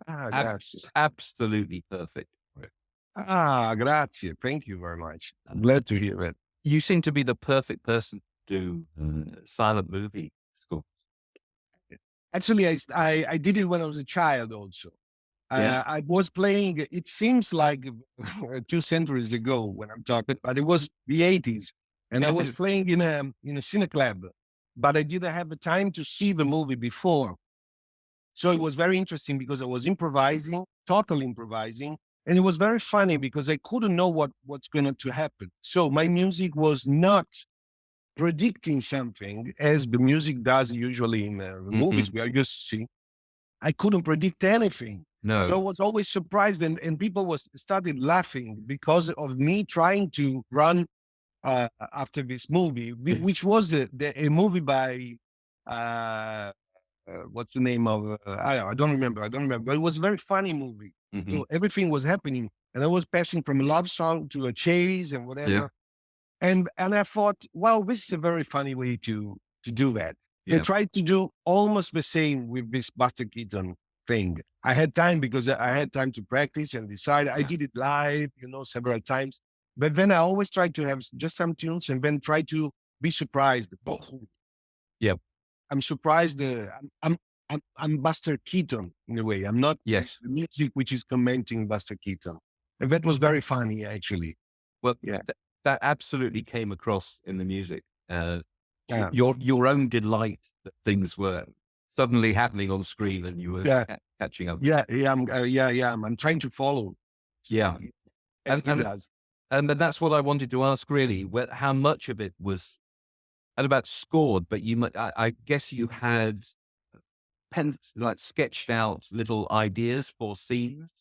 Grazie. absolutely perfect for it. Grazie. Thank you very much. I'm glad to hear it. You seem to be the perfect person to do silent movie scores. Actually, I did it when I was a child also. Yeah. I was playing, it seems like 2 centuries ago when I'm talking, but it was the 80s. And I was playing in a cine club, but I didn't have the time to see the movie before. So it was very interesting because I was improvising, totally improvising. And it was very funny because I couldn't know what's going to happen. So my music was not predicting something as the music does usually in the movies we are used to see. I couldn't predict anything. No. So I was always surprised, and people started laughing because of me trying to run after this movie, which was a movie by what's the name of? I don't remember. But it was a very funny movie. Hmm. So everything was happening. And I was passing from a love song to a chase and whatever. Yeah. And I thought, wow, this is a very funny way to do that. I Yeah. tried to do almost the same with this Buster Keaton thing. I had time because I had time to practice and decide. I Yeah. did it live, several times. But then I always try to have just some tunes and then try to be surprised. Oh, Yeah. I'm surprised. I'm Buster Keaton in a way. I'm not Yes. the music which is commenting Buster Keaton. And that was very funny, actually. Well, Yeah. that absolutely came across in the music. Yeah. Your own delight that things were suddenly happening on screen and you were Yeah. catching up. I'm trying to follow. Yeah. As he And does. and that's what I wanted to ask really, how much of it was and about scored, but I guess you had like sketched out little ideas for scenes.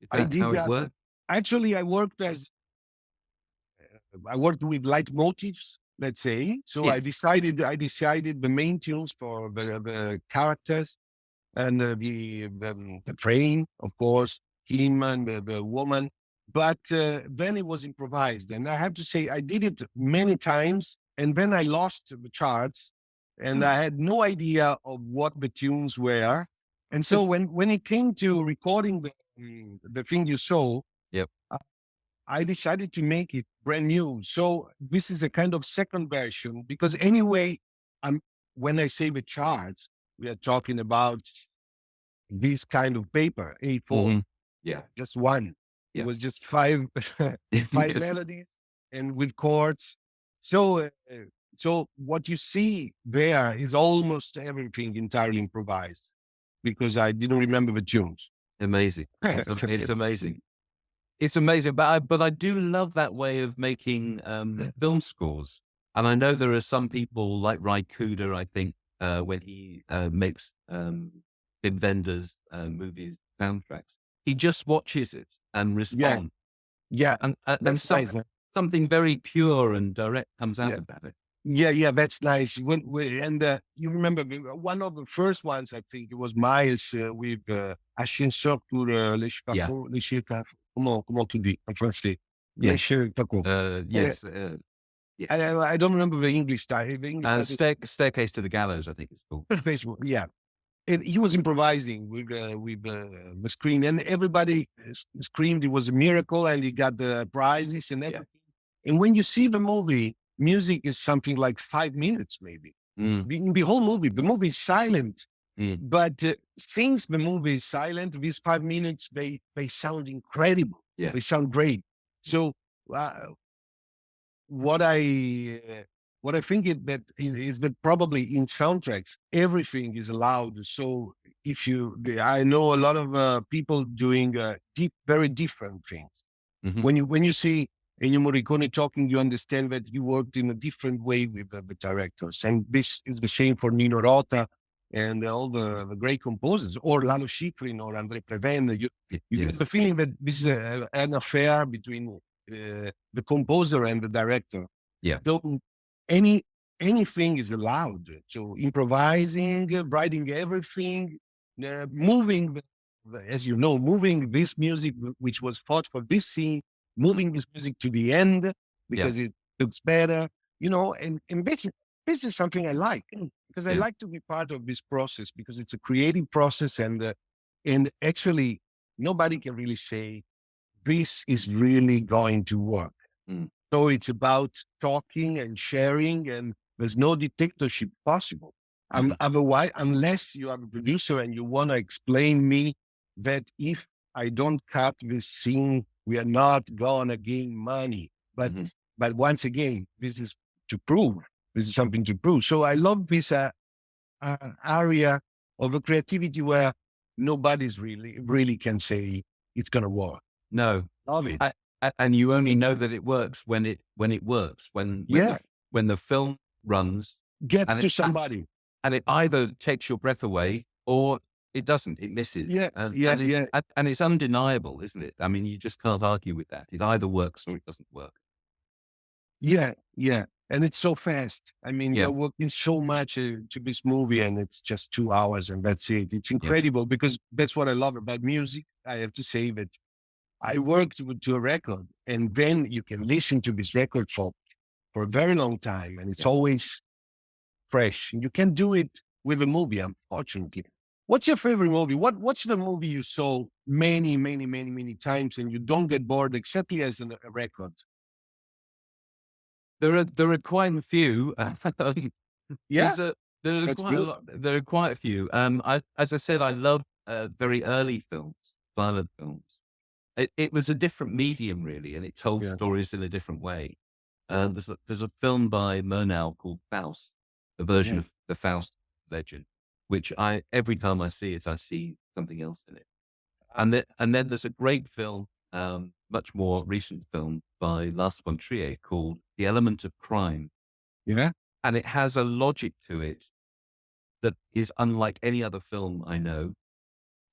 Is I that did how it that. worked? Actually, I worked with leitmotifs, let's say. So Yes. I decided the main tunes for the characters and the train, of course, him and the woman. But then it was improvised. And I have to say, I did it many times. And then I lost the charts and I had no idea of what the tunes were. And so when it came to recording the thing you saw, Yep. I decided to make it brand new. So this is a kind of second version because anyway, when I say the charts, we are talking about this kind of paper, A4, Mhm. Yeah. just one. It Yeah. was just five Yes. melodies and with chords. So so what you see there is almost everything entirely improvised because I didn't remember the tunes. Amazing. It's amazing. It's amazing. But I do love that way of making film scores. And I know there are some people like Ry Cooder, I think, when he makes Wim Wenders movies soundtracks, he just watches it and Yeah, responds. yeah, And that's nice. something very pure and direct comes out Yeah. of that. Yeah, that's nice. And you remember one of the first ones, I think it was Miles with Ascenseur pour les Yeah. Chicago, les Chicago. Comment tu dis en français? Yeah. Les Chicago. Yes. Yes. I don't remember the English title. The English title Staircase to the Gallows, I think it's called. is Facebook. Yeah. And he was improvising with the screen, and everybody screamed it was a miracle, and he got the prizes and everything. And when you see the movie, music is something like 5 minutes, maybe. Mm. The whole movie, the movie is silent, Mm. but since the movie is silent, these 5 minutes they sound incredible. Yeah. They sound great. So what I think is that probably in soundtracks everything is allowed. So I know a lot of people doing very different things. Mhm. When you see Ennio Morricone talking, you understand that you worked in a different way with the directors, and this is the same for Nino Rota and all the great composers, or Lalo Schifrin or André Previn. You Yes. get the feeling that this is an affair between the composer and the director. Yeah. Though anything is allowed. So improvising, writing everything, moving, as you know, moving this music which was thought for this scene, moving this music to the end because it looks better, and this is something I like because I Yeah. like to be part of this process because it's a creative process and actually nobody can really say this is really going to work. Mm. So it's about talking and sharing, and there's no dictatorship possible. Otherwise, unless you are a producer and you want to explain me that if I don't cut this scene, we are not gonna gain money. But once again, this is to prove. This is something to prove. So I love this area of the creativity where nobody's really can say it's gonna work. No. Love it. And you only know that it works when it works, when the film runs Gets and to somebody. and it either takes your breath away or it doesn't, it misses. And it's undeniable, isn't it? I mean, you just can't argue with that. It either works or it doesn't work. Yeah, yeah. And it's so fast. I mean, Yeah, you're working so much to this movie and it's just 2 hours and that's it. It's yeah, incredible because that's what I love about music. I have to say that I worked to a record and then you can listen to this record for a very long time and it's yeah. always fresh. And you can do it with a movie, unfortunately. What's your favorite movie? What's the movie you saw many, many, many, many times and you don't get bored except as a record? There are quite a few. Yeah, There's a there are that's quite a good. lot. There are quite a few. As I said, I love very early films, silent films. It was a different medium, really, and it told Yeah. stories in a different way. There's a film by Murnau called Faust, a version Yeah. of the Faust legend, which I every time I see it, I see something else in it. And then there's a great film, much more recent film by Lars von Trier called The Element of Crime, Yeah. and it has a logic to it that is unlike any other film I know.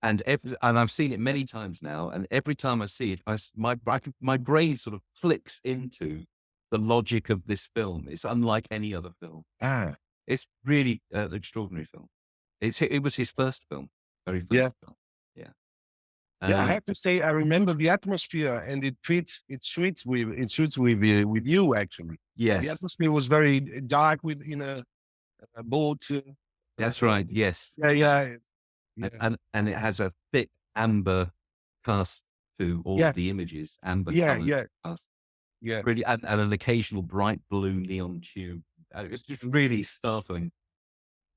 And I've seen it many times now, and every time I see it, my brain sort of clicks into the logic of this film. It's unlike any other film. Ah, It's really an extraordinary film. It was his first film, very yeah. first film. Yeah. Yeah, I Um, have to say, I remember the atmosphere, and it suits with you actually. The yes, atmosphere was very dark with a boat. that's right. Yes, Yeah, yeah, and, yeah, and and it has a thick amber cast to all yeah, of the images, amber yeah, colored yeah, cast. yeah. Really, and an occasional bright blue neon tube. It's just really startling.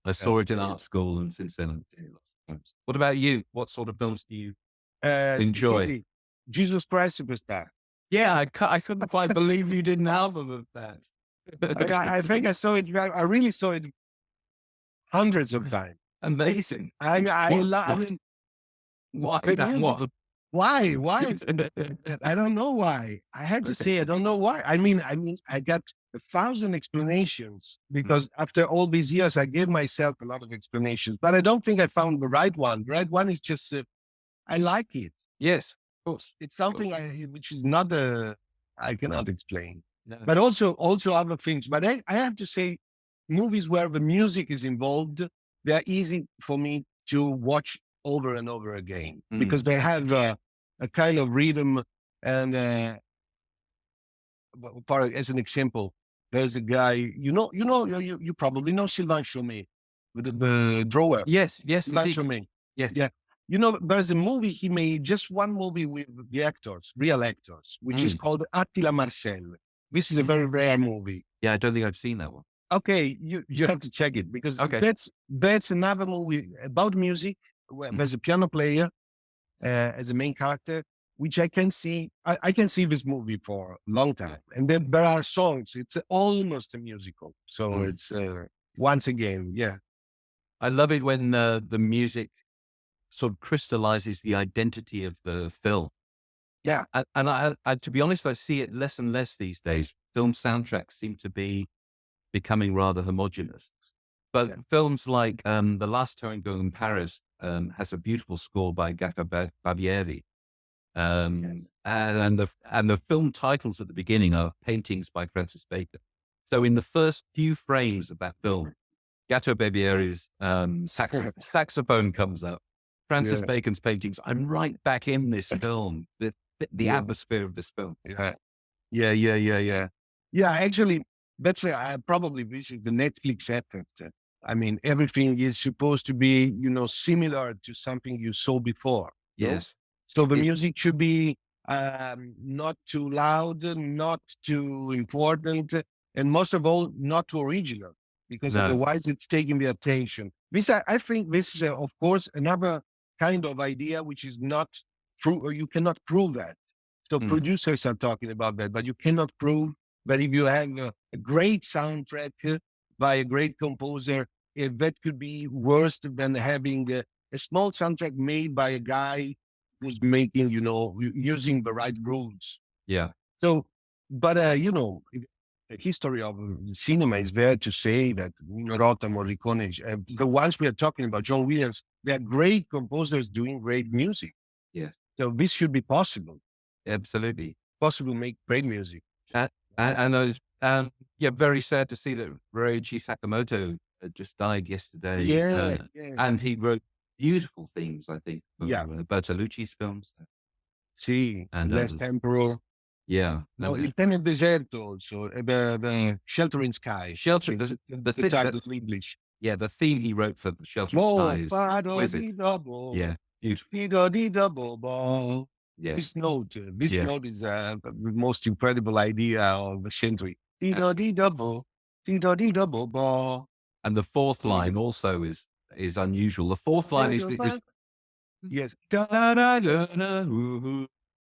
I saw it in art school, and since then, I've seen it lots of times. What about you? What sort of films do you It's enjoy? easy. Jesus Christ Superstar. Yeah, I couldn't quite believe you did an album of that. I think I saw it. I really saw it hundreds of times. Amazing. I What? mean, Why the that? music. What? Why? Why? I don't know why. I have to say, I don't know why. I mean, I got 1,000 explanations because after all these years, I gave myself a lot of explanations, but I don't think I found the right one. The right one is just, I like it. Yes, of course. It's Of something course. which is not I cannot explain, No. but also other things. But I have to say, movies where the music is involved, they're easy for me to watch over and over again Mm. because they have a kind of rhythm. And as an example, there's a guy you probably know Sylvain Chomet, the drawer. Yes, yes, Sylvain indeed. Chomet. Yes. Yeah. There's a movie he made, just one movie with the actors, real actors, which is Mm. called Attila Marcel. This is a very rare movie. Yeah, I don't think I've seen that one. Okay, you have to check it because Okay. that's another movie about music where Mhm. there's a piano player as a main character, which I can see. I can see this movie for a long time, and then there are songs. It's almost a musical, so Mm. it's once again, yeah, I love it when the music sort of crystallizes the identity of the film. yeah, And I, to be honest, I see it less and less these days. Film soundtracks seem to be becoming rather homogenous. But yeah. films like The Last Tango in Paris has a beautiful score by Barbieri. Yes. And the film titles at the beginning are paintings by Francis Bacon. So in the first few frames of that film, Gato Barbieri's saxophone comes up. Francis Yeah. Bacon's paintings. I'm right back in this film. The Yeah. atmosphere of this film. Yeah. Yeah, yeah, yeah, yeah. Yeah, actually, that's probably this is the Netflix effect. I mean, everything is supposed to be, similar to something you saw before. No? Yes. So the It- music should be not too loud, not too important, and most of all, not too original, because no. otherwise it's taking the attention. I think this is, of course, another kind of idea which is not true, or you cannot prove that. So Mm. producers are talking about that, but you cannot prove that if you have a great soundtrack by a great composer, if that could be worse than having a small soundtrack made by a guy who's making, using the right rules. Yeah. So, but, the history of cinema is there to say that Rota, Morricone, the ones we are talking about, John Williams, they are great composers doing great music. Yes. So this should be possible. Absolutely. Possible to make great music. And I was, yeah, very sad to see that Ryoichi Sakamoto had just died yesterday. Yeah, yeah, And he wrote beautiful themes, I think, for yeah. Bertolucci's films See, and Last others. Emperor. Yeah. No, Il Tenno Deserto also, the Shelter in Sky. Shelter, The title in English. yeah, the theme he wrote for the Shelter in Oh, Sky is fado exquisite. di double. Yeah, beautiful. Dido di double ball. Yeah, This yes. note is the most incredible idea of the century. Dido Absolutely. di double. Dido di double ball. And the fourth line also is unusual. The fourth line is Yes.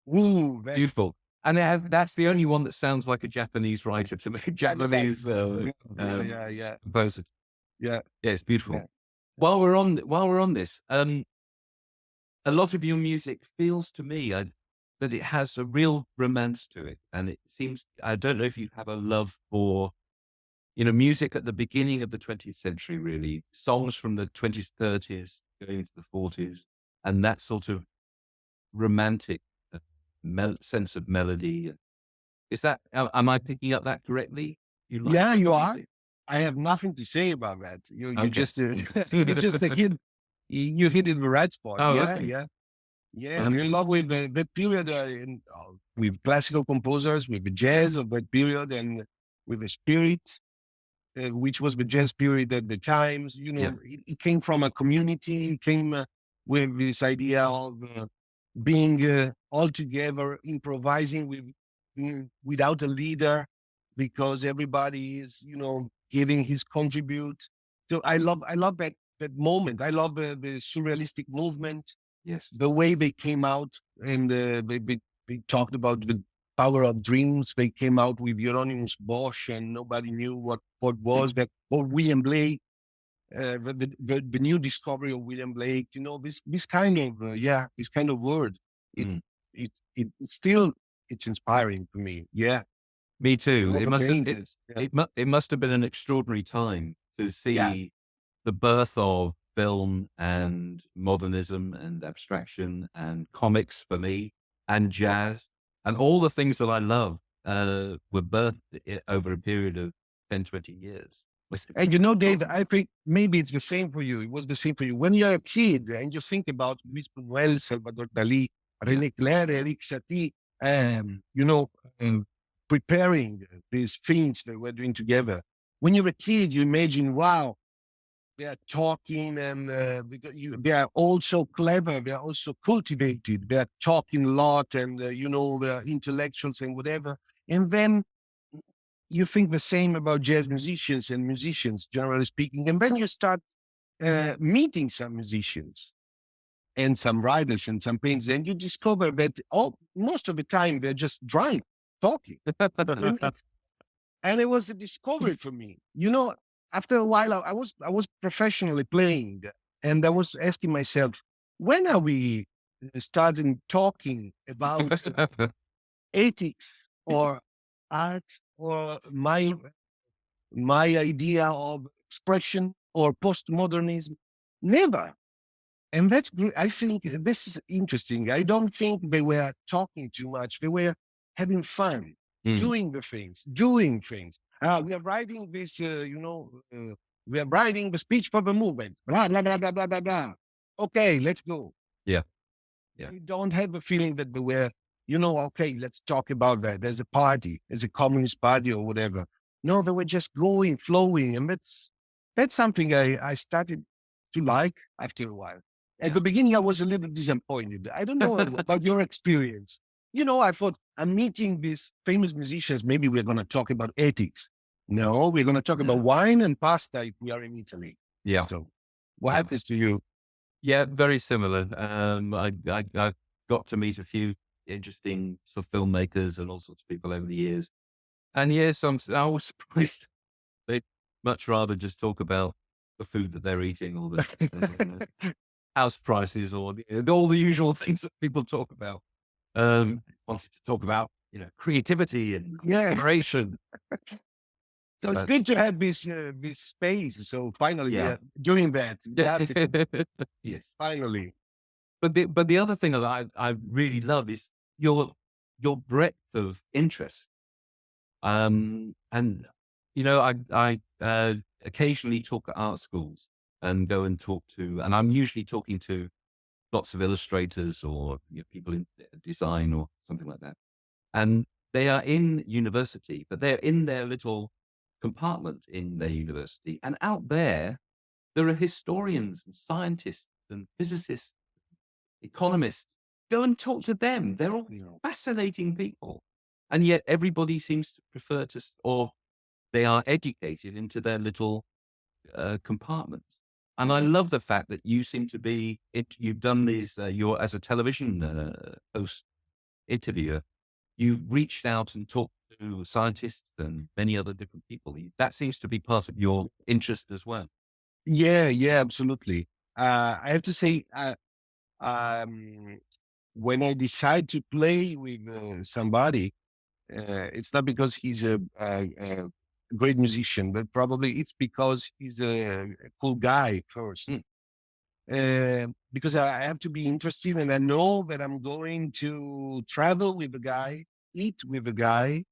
Woo, That's beautiful. And that's the only one that sounds like a Japanese writer to me. Japanese yeah. composer. Yeah. Yeah, it's beautiful. Yeah. While we're on this, a lot of your music feels to me that it has a real romance to it, and it seems, I don't know if you have a love for music at the beginning of the 20th century, really songs from the 20s, 30s, going into the 40s, and that sort of romantic sense of melody. Is that, am I picking up that correctly? You like Yeah, you are. music? I have nothing to say about that. You Okay. just you just hit you hit it the right spot. Oh, Yeah, okay. yeah. I'm in love with that period with classical composers, with the jazz of that period, and with the spirit, which was the jazz period at the times. Yeah. It came from a community. It came with this idea of being all together, improvising without a leader, because everybody is, giving his contribute. So I love that moment. I love the surrealistic movement, Yes. the way they came out, and they talked about the power of dreams. They came out with Hieronymus Bosch, and nobody knew what was that. Or William Blake, the new discovery of William Blake. This kind of this kind of word. It Mm. it still it's inspiring to me. Yeah, Me too. all It the must have, painters. Yeah. it must have been an extraordinary time to see Yeah. the birth of film and modernism and abstraction and comics for me and jazz and all the things that I love were birthed over a period of 10, 20 years. And Dave, I think maybe it's the same for you. It was the same for you. When you're a kid and you think about Luis Buñuel, Salvador Dali, René Clair, Eric Satie, preparing these things that we're doing together. When you're a kid, you imagine, wow, they are talking, and they are also clever. They are also cultivated. They are talking a lot, and they are intellectuals and whatever. And then you think the same about jazz musicians and musicians, generally speaking. And then you start meeting some musicians and some writers and some painters, and you discover that most of the time they're just drunk talking. And it was a discovery for me. After a while, I was professionally playing, and I was asking myself, when are we starting talking about ethics or art or my idea of expression or postmodernism? Never. And that's I think this is interesting. I don't think they were talking too much. They were having fun, doing things. We are writing this, we are writing the speech for the movement. Blah, blah, blah, blah, blah, blah, blah. Okay, let's go. Yeah. I don't have a feeling that they were, okay, let's talk about that. There's a party, there's a communist party or whatever. No, they were just going, flowing. And that's something I started to like after a while. At the beginning, I was a little disappointed. I don't know about your experience. I thought I'm meeting these famous musicians. Maybe we're going to talk about ethics. No, we're going to talk about wine and pasta if we are in Italy. Yeah. So what happens to you? Yeah, very similar. I got to meet a few interesting sort of filmmakers and all sorts of people over the years. And yes, I was surprised they'd much rather just talk about the food that they're eating or the house prices or all the usual things that people talk about. Wanted to talk about, creativity and inspiration. So it's good to have this space. So finally, we're doing that. Yes, finally. But the other thing that I really love is your breadth of interest. And I occasionally talk at art schools and go and talk to, and I'm usually talking to lots of illustrators or people in design or something like that. And they are in university, but they're in their little compartment in their university. And out there are historians and scientists and physicists, economists. Go and talk to them. They're all fascinating people. And yet everybody seems to prefer to, or they are educated into their little compartment. And I love the fact that you seem to be, you've done these, you're as a television host, interviewer, you've reached out and talked to scientists and many other different people. That seems to be part of your interest as well. Yeah, yeah, absolutely. I have to say, um, when I decide to play with somebody, it's not because he's a great musician, but probably it's because he's a cool guy first. Mm. Because I have to be interested, and I know that I'm going to travel with the guy, eat with the guy,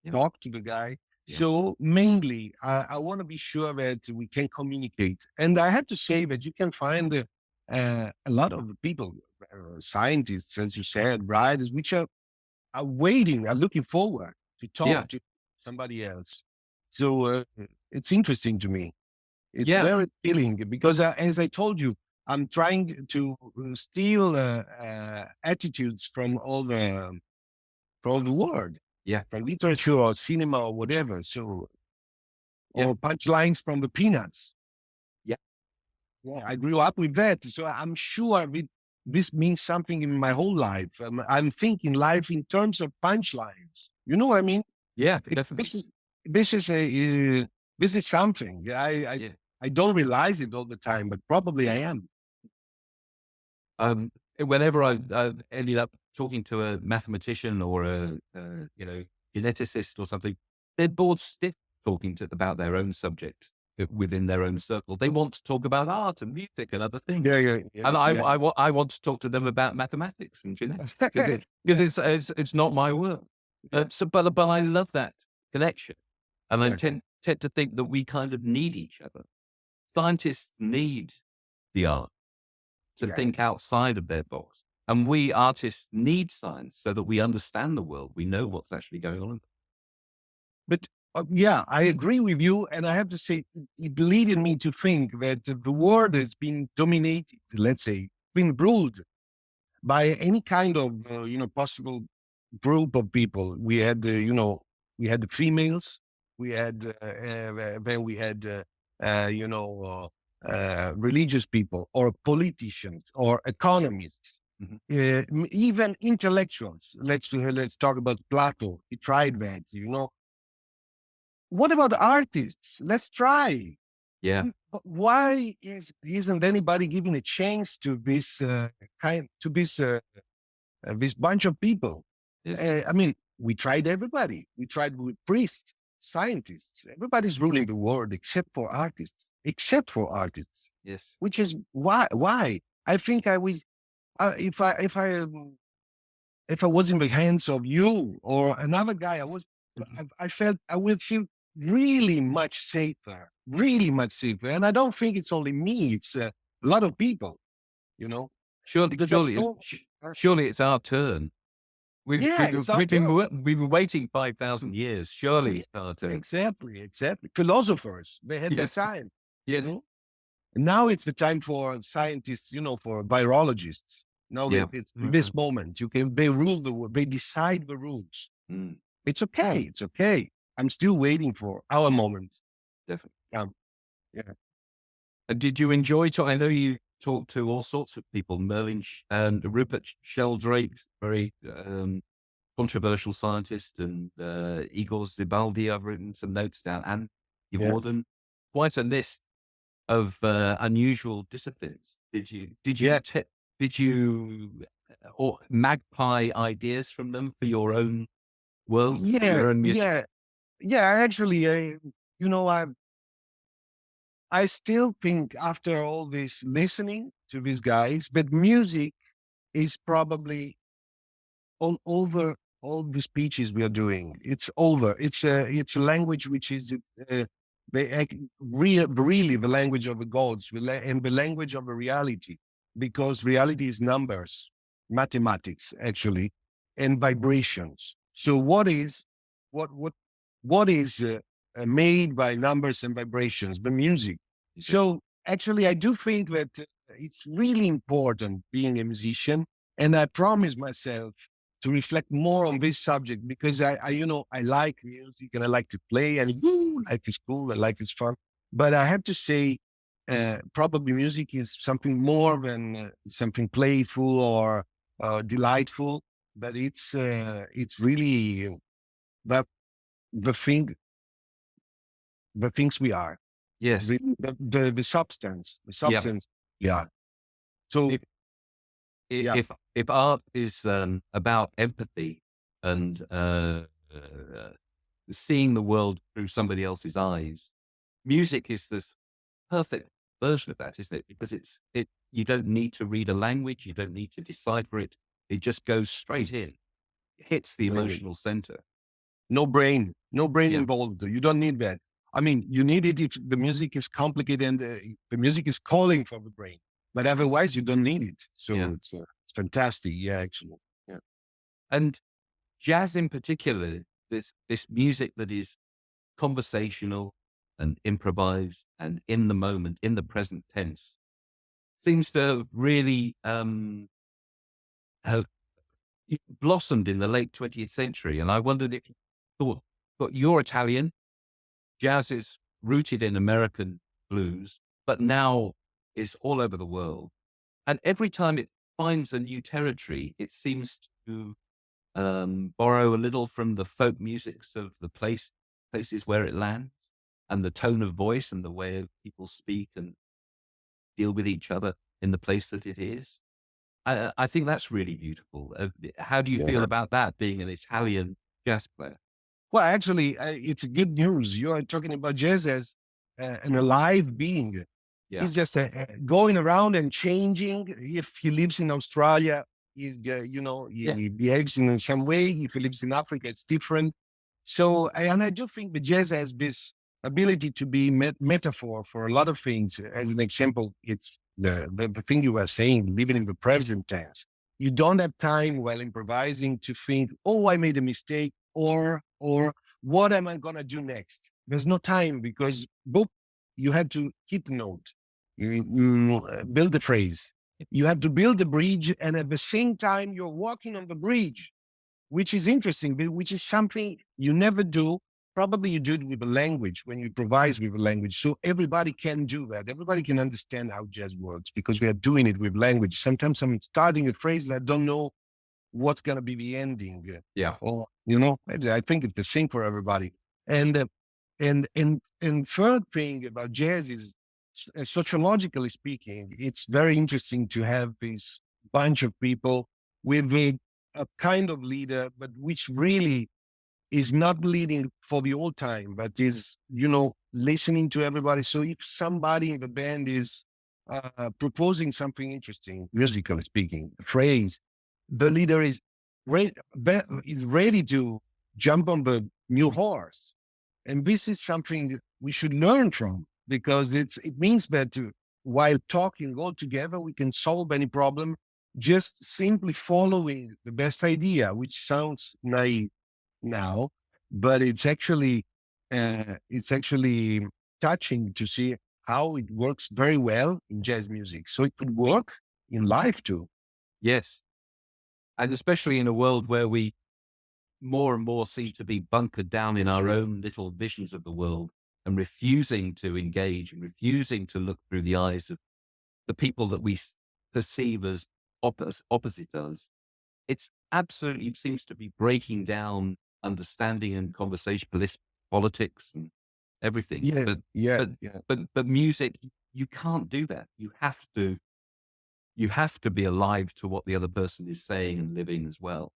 Yeah. talk to the guy. Yeah. So mainly, I want to be sure that we can communicate. And I have to say that you can find a lot of people, scientists, as you said, writers, which are waiting, are looking forward to Yeah. talk to somebody else. So it's interesting to me. It's Yeah. very appealing because, as I told you, I'm trying to steal attitudes from all the world, Yeah. from literature or cinema or whatever. So, Yeah. or punchlines from the Peanuts. Yeah. Yeah, I grew up with that, so I'm sure this means something in my whole life. I'm thinking life in terms of punchlines. You know what I mean? Yeah, It- definitely. this is this is something. Yeah. I don't realize it all the time, but probably I am. Whenever I ended up talking to a mathematician or geneticist or something, they're bored stiff talking about their own subject within their own circle. They want to talk about art and music and other things. Yeah, yeah, yeah. And yeah. I want to talk to them about mathematics and genetics because it's not my work. But I love that connection, and I Yeah. tend to think that we kind of need each other. Scientists need the art to Yeah. think outside of their box, and we artists need science so that we understand the world. We know what's actually going on. But yeah, I agree with you, and I have to say, it leaded me to think that the world has been dominated, let's say, been ruled by any kind of possible group of people. We had we had the females, we had then we had religious people or politicians or economists, even intellectuals. Let's talk about Plato. He tried that. What about artists? Let's try. Yeah, But why isn't anybody giving a chance to this this bunch of people? yes, I mean, we tried everybody. We tried with priests, scientists. Everybody's ruling the world except for artists. Except for artists, yes, which is why. Why? I think I was if I was in the hands of you or another guy, I felt I would feel really much safer. And I don't think it's only me; it's a lot of people. You know, surely, because I surely, know, surely it's our turn. yeah, it's our turn. We've been waiting 5,000 years. Surely it's our turn. Exactly. Philosophers, they had the Yes, time. yes, And now it's the time for scientists, for virologists. Now yeah, it's this moment. They rule the world. They decide the rules. mm, It's okay. It's okay. I'm still waiting for our moment. definitely. Yeah. And did you enjoy talking? I know you talked to all sorts of people, and Rupert Sheldrake, very controversial scientist, and Igor Zibaldi. I've written some notes down, and you've Yeah. more than quite a list of unusual disciplines. Yeah. Did you or magpie ideas from them for your own world? Yeah. Your own music? Yeah. Yeah. Actually, I still think after all this listening to these guys, but music is probably all over all the speeches we are doing. It's over. It's a language which is really the language of the gods and the language of the reality, because reality is numbers, mathematics actually, and vibrations. So what what what is made by numbers and vibrations? The music. So actually, I do think that it's really important being a musician, and I promise myself to reflect more on this subject, because I like music and I like to play, and life is cool and life is fun. But I have to say, probably music is something more than something playful or delightful. But it's really that the thing, the things we are, Yes. the substance, the Yeah. substance we are. So If yeah, if art is about empathy and seeing the world through somebody else's eyes, music is this perfect version of that, isn't it? Because it you don't need to read a language, you don't need to decipher it. It just goes straight in, hits the really. emotional center. No brain Yeah, involved. You don't need that. I mean, you need it if the music is complicated and the music is calling for the brain, but otherwise you don't need it. So yeah. it's fantastic. Yeah, actually. Yeah. And jazz in particular, this music that is conversational and improvised and in the moment, in the present tense, seems to have really have blossomed in the late 20th century. And I wondered if you thought, but you're Italian, jazz is rooted in American blues, but now is all over the world. And every time it finds a new territory, it seems to borrow a little from the folk musics of the places where it lands, and the tone of voice and the way people speak and deal with each other in the place that it is. I think that's really beautiful. How do you feel Yeah. about that, being an Italian jazz player? Well, actually, it's good news. You are talking about jazz as an alive being. Yeah, He's just going around and changing. If he lives in Australia, yeah, he behaves in some way. If he lives in Africa, it's different. So, and I do think the jazz has this ability to be metaphor for a lot of things. As an example, it's the thing you were saying, living in the present tense. You don't have time while improvising to think, oh, I made a mistake, or what am I gonna do next? There's no time, because boop, you have to hit the note, build the phrase. You have to build the bridge, and at the same time, you're walking on the bridge, which is interesting, which is something you never do. Probably you do it with a language when you improvise with a language. So everybody can do that. Everybody can understand how jazz works because we are doing it with language. Sometimes I'm starting a phrase and I don't know what's going to be the ending. yeah. Or, I think it's the same for everybody. And and third thing about jazz is, sociologically speaking, it's very interesting to have this bunch of people with a kind of leader, but which really is not leading for the old time, but is, listening to everybody. So if somebody in the band is proposing something interesting, musically speaking, phrase, the leader is ready to jump on the new horse. And this is something we should learn from, because it means that while talking all together, we can solve any problem just simply following the best idea, which sounds naive now, but it's actually touching to see how it works very well in jazz music. So it could work in life too. Yes. And especially in a world where we more and more seem to be bunkered down in our own little visions of the world and refusing to engage and refusing to look through the eyes of the people that we perceive as opposite us. It's absolutely seems to be breaking down understanding and conversation, politics and everything. Yeah, yeah, But, yeah, but music, you can't do that. You have to be alive to what the other person is saying and living as well.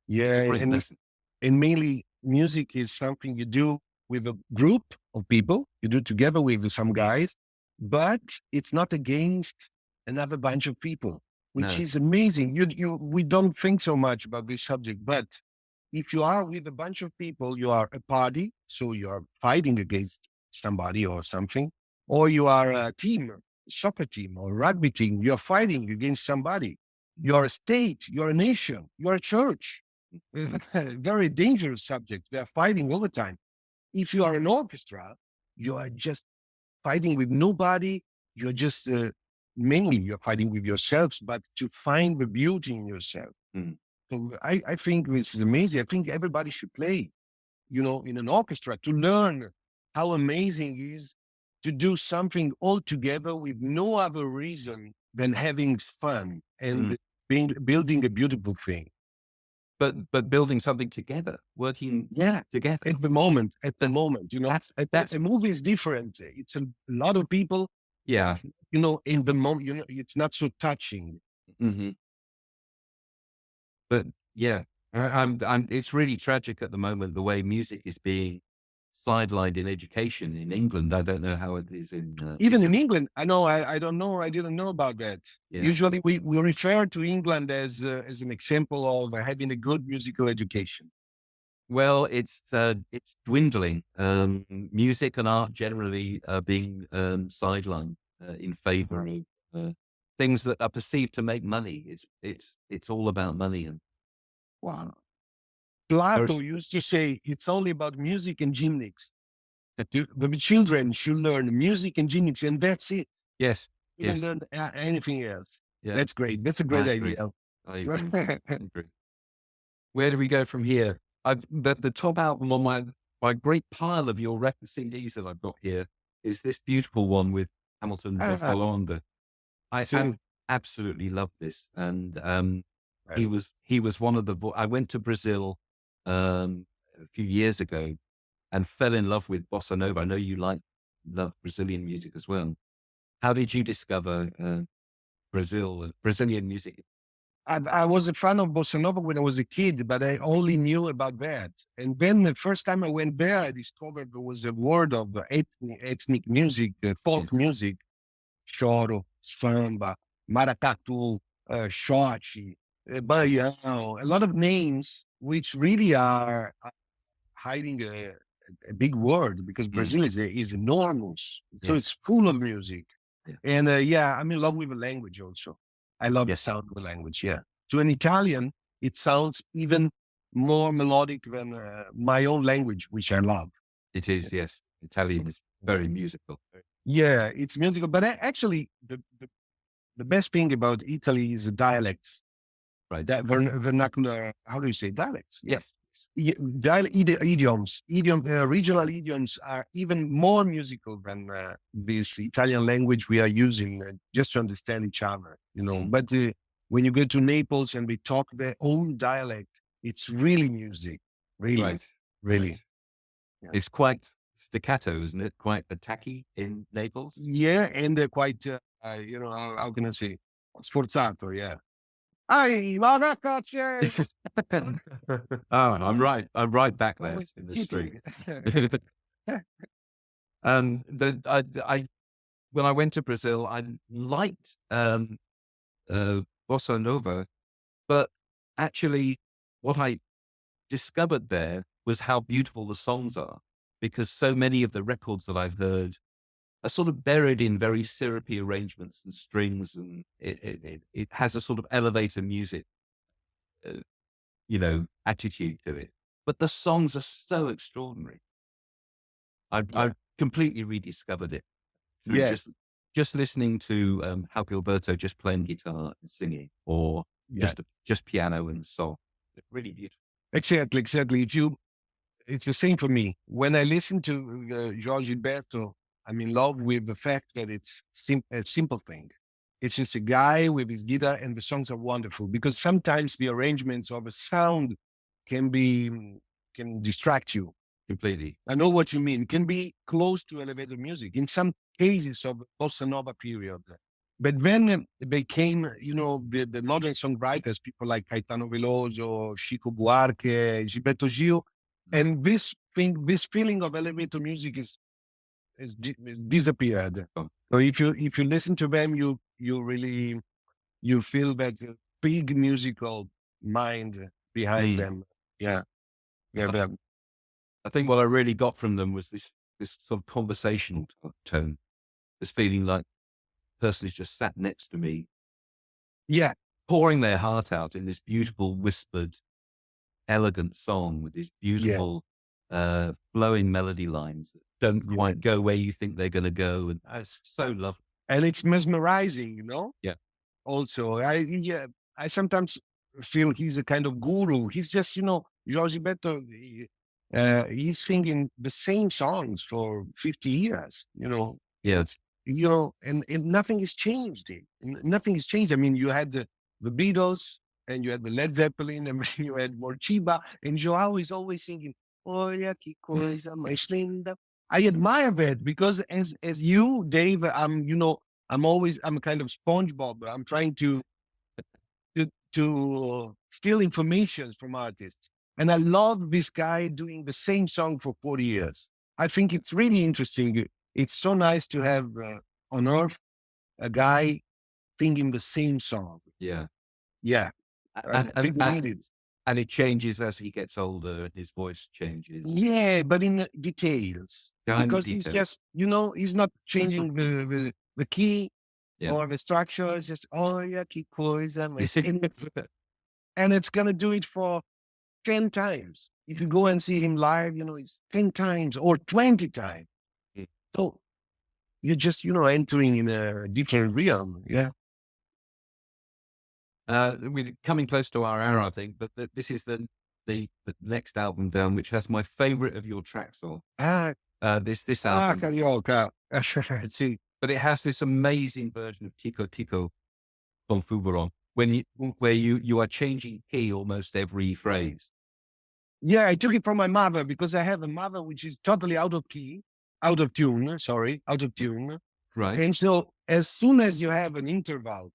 It's a yeah. great And lesson. and mainly, music is something you do with a group of people. You do together with some guys, but it's not against another bunch of people, which No. is amazing. We don't think so much about this subject, but if you are with a bunch of people, you are a party, so you are fighting against somebody or something, or you are a team, soccer team or rugby team, you are fighting against somebody. You're a state, you're a nation, you're a church. Very dangerous subject. They are fighting all the time. If you are an orchestra, you are just fighting with nobody. You're just mainly you're fighting with yourselves, but to find the beauty in yourself. Mm. So I think this is amazing. I think everybody should play, in an orchestra to learn how amazing it is to do something all together with no other reason than having fun and Mm. building a beautiful thing. But building something together, working Yeah. together. At the moment, That's a movie is different. It's a lot of people, yeah. in the moment, it's not so touching. Hmm. But yeah, it's really tragic at the moment the way music is being sidelined in education in England. I don't know how it is in Even in Italy. England, I know, I don't know, I didn't know about that. Yeah. Usually we refer to England as an example of having a good musical education. Well, it's dwindling. Music and art generally are being sidelined in favor of things that are perceived to make money. It's all about money and Wow. there's Plato used to say it's only about music and gymnastics. That the children should learn music and gymnastics, and that's it. yes, You don't yes, learn anything else. yeah. That's great. That's a great That's great. idea. I agree. I agree. Where do we go from here? The top album on my great pile of your record CDs that I've got here is this beautiful one with Hamilton de Ah, Hollande. I so, absolutely love this, and uh, he was one of the. I went to Brazil a few years ago and fell in love with bossa nova. I know you love Brazilian music as well. How did you discover Brazilian music? I was a fan of Bossa Nova when I was a kid, but I only knew about that. And then the first time I went there, I discovered there was a world of ethnic music, Yeah, folk music, choro, samba, maracatu, shoti, baião, a lot of names which really are hiding a big word because mm, Brazil is enormous. So yes, it's full of music. yeah, And yeah, I'm in love with the language also. I love the yes, sound of the language. Yeah. To an Italian, it sounds even more melodic than my own language, which I love. it is. Yes, Italian is very musical. Yeah, it's musical. But actually, the best thing about Italy is the dialects, Right. that vernacular. How do you say dialects? Yeah. Yes. Regional idioms are even more musical than this Italian language we are using just to understand each other, Mm, But when you go to Naples and we talk their own dialect, it's really music, really, right. really. Right. Yeah, It's quite staccato, isn't it? Quite attacky in Naples. yeah, and they're quite, how can I say, sforzato, yeah. Ai, ma ragazzi! Oh, I'm right. I'm right back there Always in the street. hitting. I when I went to Brazil, I liked bossa nova, but actually, what I discovered there was how beautiful the songs are, because so many of the records that I've heard are sort of buried in very syrupy arrangements and strings, and it has a sort of elevator music, uh, attitude to it. But the songs are so extraordinary. Yeah, I've completely rediscovered it through yeah, just listening to how Gilberto just playing guitar and singing, or yeah. just piano and song. Really beautiful. Exactly, exactly. It's the same for me. When I listen to Jorge Gilberto, I'm in love with the fact that it's a simple thing. It's just a guy with his guitar, and the songs are wonderful because sometimes the arrangements of a sound can be can distract you. Completely. I know what you mean. Can be close to elevator music in some cases of bossa nova period. But then they came, the modern songwriters, people like Caetano Veloso, Chico Buarque, Gilberto Gil, and this feeling of elevator music is disappeared. Oh, So if you listen to them, you really you feel that big musical mind behind mm, them. Yeah. Yeah, yeah. I think what I really got from them was this sort of conversational tone, this feeling like the person is just sat next to me, Yeah, pouring their heart out in this beautiful, whispered, elegant song with these yeah, beautiful, flowing melody lines that don't yeah. quite go where you think they're going to go, and it's so lovely. And it's mesmerizing, you know. Yeah, Also, I sometimes feel he's a kind of guru. He's just, José Beto. He's singing the same songs for 50 years. yeah, It's and nothing has changed. Nothing has changed. I mean, you had the Beatles, and you had the Led Zeppelin, and you had more Chiba, and Joao is always singing. Olha que coisa mais linda. I admire that because as you, Dave, I'm kind of SpongeBob. I'm trying to steal information from artists, and I love this guy doing the same song for 40 years. I think it's really interesting. It's so nice to have on Earth a guy singing the same song. yeah. Yeah, I And, and, think we and, need it. and it changes as he gets older and his voice changes. Yeah, but in details, Tiny because he's details. just, he's not changing the key Yeah. or the structure. It's just, oh yeah, que coisa, You mas see? and it's gonna do it for 10 times. If you go and see him live, it's 10 times or 20 times. Mm. So you're just, entering in a different realm. Yeah. We're coming close to our hour, I think, but this is the next album down, which has my favorite of your tracks on. Ah, This album, carioca. See. but it has this amazing version of Tico Tico von Fuberon where you are changing key almost every phrase. Yeah, I took it from my mother because I have a mother which is totally out of tune. Sorry, out of tune. Right. And so, as soon as you have an interval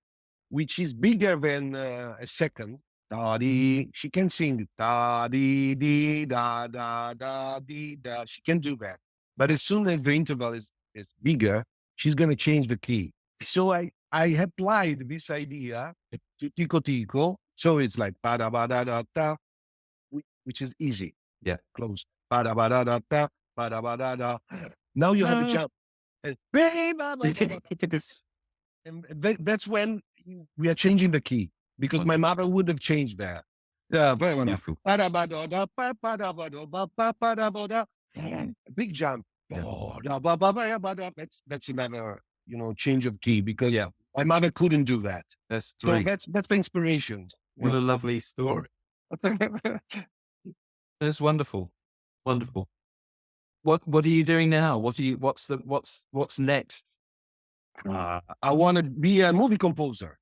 which is bigger than a second, da dee, she can sing da dee dee da da da dee da. She can do that. But as soon as the interval is bigger, she's going to change the key. So I applied this idea to Tico Tico. So it's like ba da ba da da da, which is easy. Yeah. Close. Ba da ba da da da, ba da ba da da. Now you have a jump. And that's when we are changing the key because my mother would have changed that. Yeah, Beautiful. big jump. Yeah. That's another change of key because Yeah. my mother couldn't do that. That's So great. that's the inspiration. What a lovely story. That's wonderful. Wonderful. What are you doing now? What's next? I want to be a movie composer.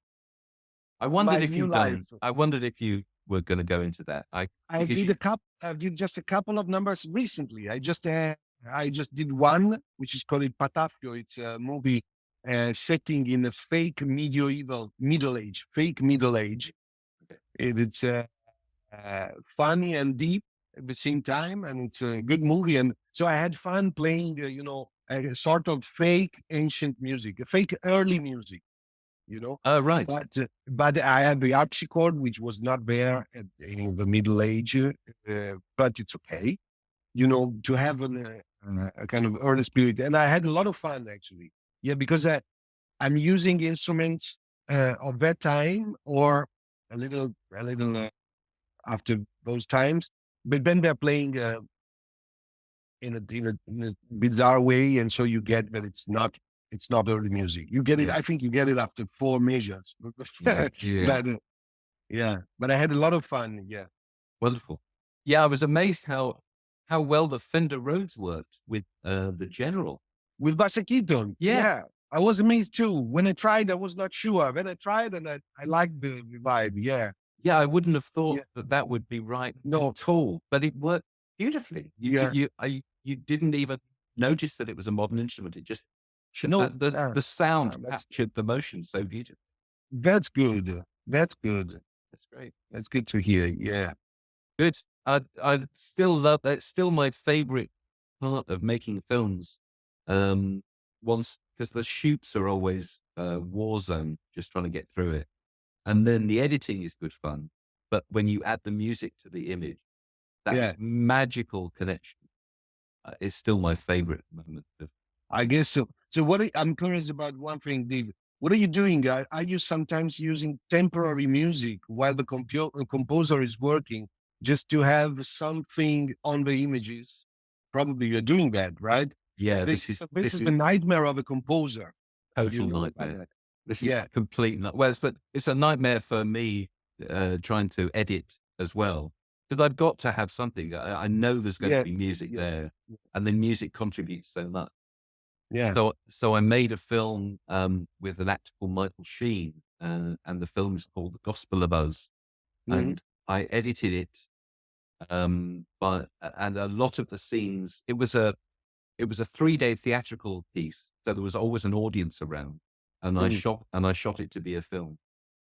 I wondered My if new you'd done. life. I wondered if you were going to go into that. I because did you- I did just a couple of numbers recently. I just did one, which is called Patafio. It's a movie setting in a fake middle age. It's funny and deep at the same time, and it's a good movie. And so I had fun playing, a sort of fake ancient music, a fake early music, Oh, right. But I had the harpsichord, which was not there in the Middle Age, but it's okay, to have a kind of early spirit. And I had a lot of fun actually. Yeah, because I'm using instruments of that time or a little after those times, but then they're playing in a bizarre way, and so you get that it's not early music. You get it. Yeah. I think you get it after 4 measures. Yeah. But I had a lot of fun. Yeah. Wonderful. Yeah, I was amazed how well the Fender Rhodes worked with the General. With Bassa Keaton. Yeah. I was amazed too. When I tried, I was not sure. When I tried, and I liked the vibe. Yeah. Yeah, I wouldn't have thought Yeah. that would be right No. at all, but it worked beautifully. Yeah. You didn't even notice that it was a modern instrument. It just No. the sound that's- captured the motion so beautifully. That's good. That's good. That's great. That's good to hear. Yeah. Good. I still love that. It's still my favorite part of making films. Because the shoots are always war zone, just trying to get through it, and then the editing is good fun. But when you add the music to the image, that Yeah, magical connection is still my favorite moment of. I guess so. So I'm curious about one thing, Dave. What are you doing? Are you sometimes using temporary music while the composer is working just to have something on the images? Probably you're doing that, right? Yeah, This this is is the nightmare of a composer. You total know about nightmare. that? This is Yeah, complete. Well, but it's a nightmare for me trying to edit as well, because I've got to have something. I know there's going to yeah, be music yeah, there, and the music contributes so much. yeah. So I made a film with an actor called Michael Sheen, and the film is called The Gospel of Us, Mhm, and I edited it. But and a lot of the scenes, it was a 3-day theatrical piece, so there was always an audience around, and mhm. I shot it to be a film.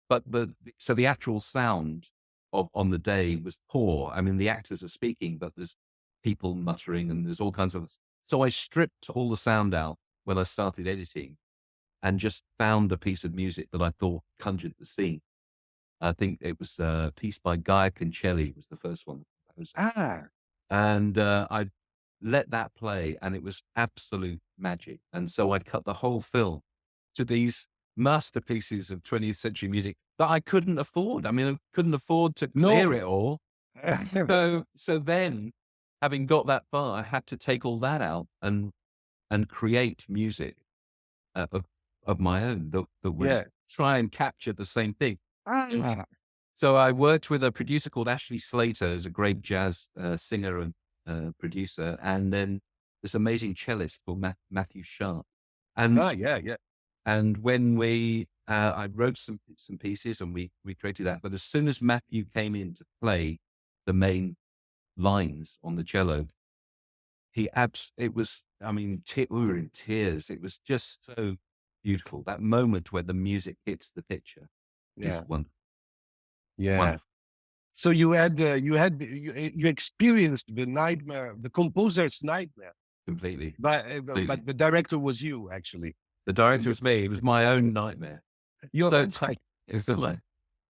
But so the actual sound of on the day was poor. I mean, the actors are speaking, but there's people muttering and there's all kinds of. So I stripped all the sound out when I started editing, and just found a piece of music that I thought conjured the scene. I think it was a piece by Guy Concelli was the first one. Ah, And I let that play, and it was absolute magic. And so I cut the whole film to these masterpieces of 20th century music that I couldn't afford. I mean, I couldn't afford to clear no. it all. So then, having got that far, I had to take all that out and create music uh, of of my own that would Yeah. try and capture the same thing. Ah, So I worked with a producer called Ashley Slater, who's a great jazz singer and producer, and then this amazing cellist called Matthew Sharp. And yeah, yeah. when I wrote some pieces and we created that. But as soon as Matthew came in to play the main lines on the cello, it was, I mean, we were in tears. It was just so beautiful. That moment where the music hits the picture is Yeah, wonderful. yeah. Wonderful. So you experienced the nightmare, the composer's nightmare, Completely. but Completely. the director was you actually. The director You, was me. It was my own nightmare. you're So like, it's like,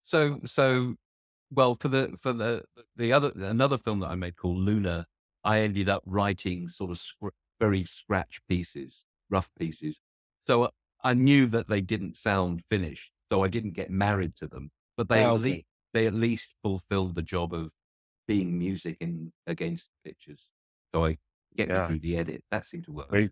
so well, for the other, another film that I made called Luna, I ended up writing sort of very scratch pieces, rough pieces. So I knew that they didn't sound finished, so I didn't get married to them. But okay, they at least fulfilled the job of being music in against pictures. So I get me yeah, through the edit. That seemed to work. great.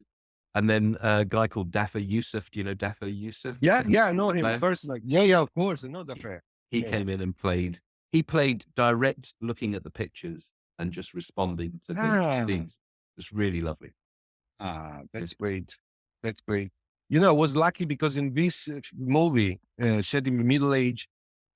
And then a guy called Daffer Yusuf. Do you know Daffer Yusuf? Yeah, yeah, I know him Player? first. Like, yeah, yeah, of course, I know the fair. He Yeah, yeah. came in and played. He played direct, looking at the pictures and just responding to the Ah, scenes. It was really lovely. Yeah. that's great. That's great. I was lucky because in this movie, set in the Middle Age,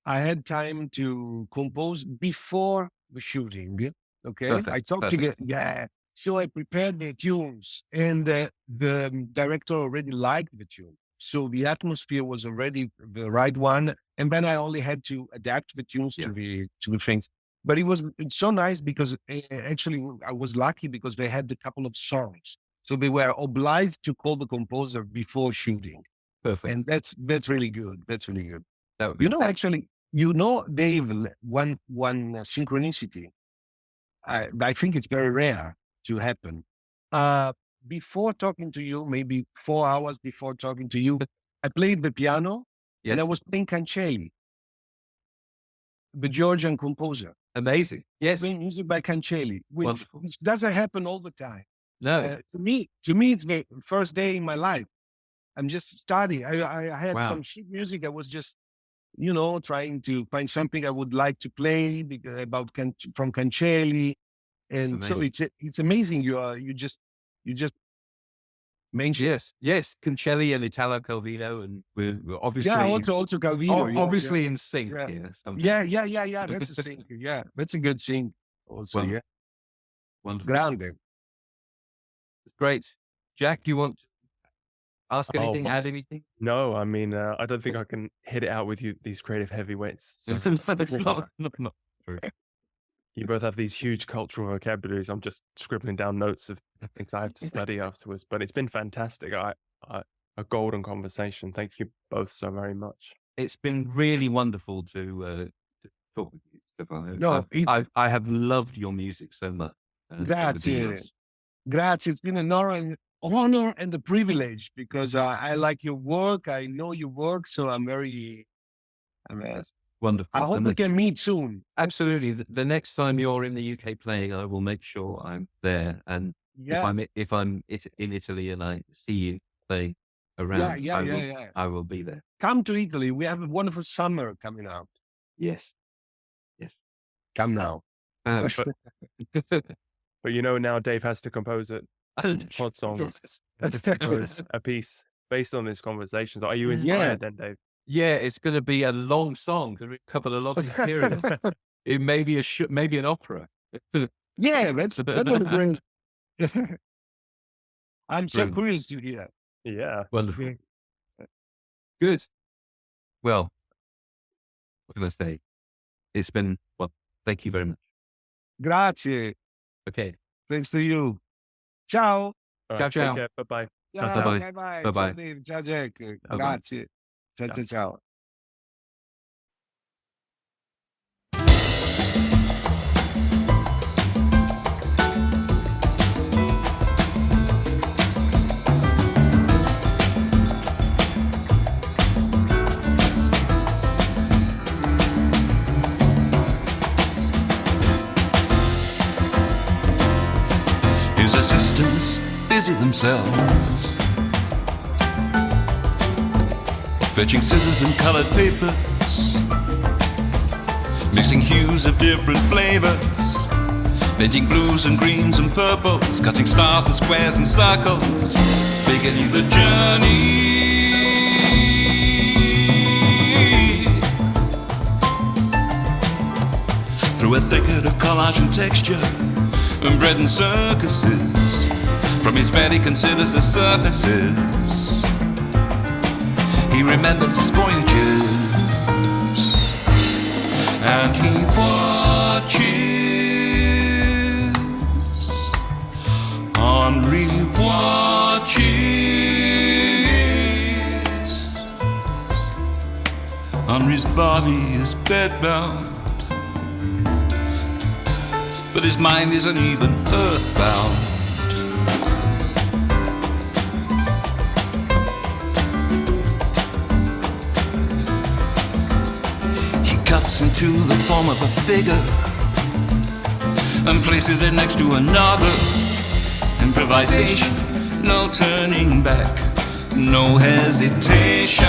I had time to compose before the shooting. Okay. I Perfect. talked to Perfect. get, yeah. So I prepared the tunes and the director already liked the tune. So the atmosphere was already the right one. And then I only had to adapt the tunes Yeah. to the things. But it's so nice because actually I was lucky because they had a couple of songs. So they were obliged to call the composer before shooting. Perfect. And that's really good. That's really good. That would be Actually, Dave, one synchronicity. I think it's very rare to happen. Uh, Before talking to you, maybe 4 hours before talking to you, I played the piano and yeah. I was playing Cancelli, the Georgian composer, Amazing. Yes. playing music by Cancelli, Wonderful. which doesn't happen all the time. No. To me, it's the first day in my life. I'm just starting. I had Wow. some sheet music. I was just trying to find something I would like to play about from Cancelli, and so Amazing. it's amazing. You just mentioned, Yes. Yes. Concelli and Italo Calvino, and we're yeah, obviously also Calvino, yeah, yeah, obviously in sync yeah, here somehow. yeah, yeah, yeah, yeah. That's a thing. Yeah, that's a good thing. Also, yeah, Wonderful. Wonderful. grande. It's great. Jack, do you want to ask Oh, anything, add anything? no, I mean, I don't think I can hit it out with you, these creative heavyweights. So It's not true. you both have these huge cultural vocabularies. I'm just scribbling down notes of things I have to study afterwards. But it's been fantastic. A golden conversation. Thank you both so very much. It's been really wonderful to talk with you. Stefano. No, it's I have loved your music so much over the grazie. years. Grazie. It's been an honor and a privilege because I like your work. I know your work, so I'm That's wonderful. I hope And we can meet soon. absolutely. The next time you're in the UK playing, I will make sure I'm there. And Yeah, if I'm in Italy and I see you playing around, yeah. I will be there. Come to Italy. We have a wonderful summer coming up. Yes. Yes. Come now. Um, But now Dave has to compose it. Podsongs was a piece based on this conversation. So are you inspired then, Dave? Yeah, it's going to be a long song because we covered a lot of material. It may be maybe an opera. Yeah, that would be great. I'm so Brilliant. curious to hear. Yeah. Wonderful. Yeah. Good. Well, what can I say? It's been, thank you very much. Grazie. Okay. Thanks to you. Ciao. All Ciao, right, ciao. take care. Bye-bye. Ciao. bye-bye. Bye-bye. Bye-bye. Ciao Dave. Ciao Jack. Bye-bye. Grazie. Ciao, Ciao. ciao. His assistants busy themselves, fetching scissors and colored papers, mixing hues of different flavors, painting blues and greens and purples, cutting stars and squares and circles, beginning the journey. Through a thicket of collage and texture, and bread and circuses, from his bed he considers the surfaces. He remembers his voyages, and he watches, Henri watches. Henri's body is bedbound, but his mind isn't even earthbound. He cuts into the form of a figure and places it next to another. Improvisation, no turning back, no hesitation.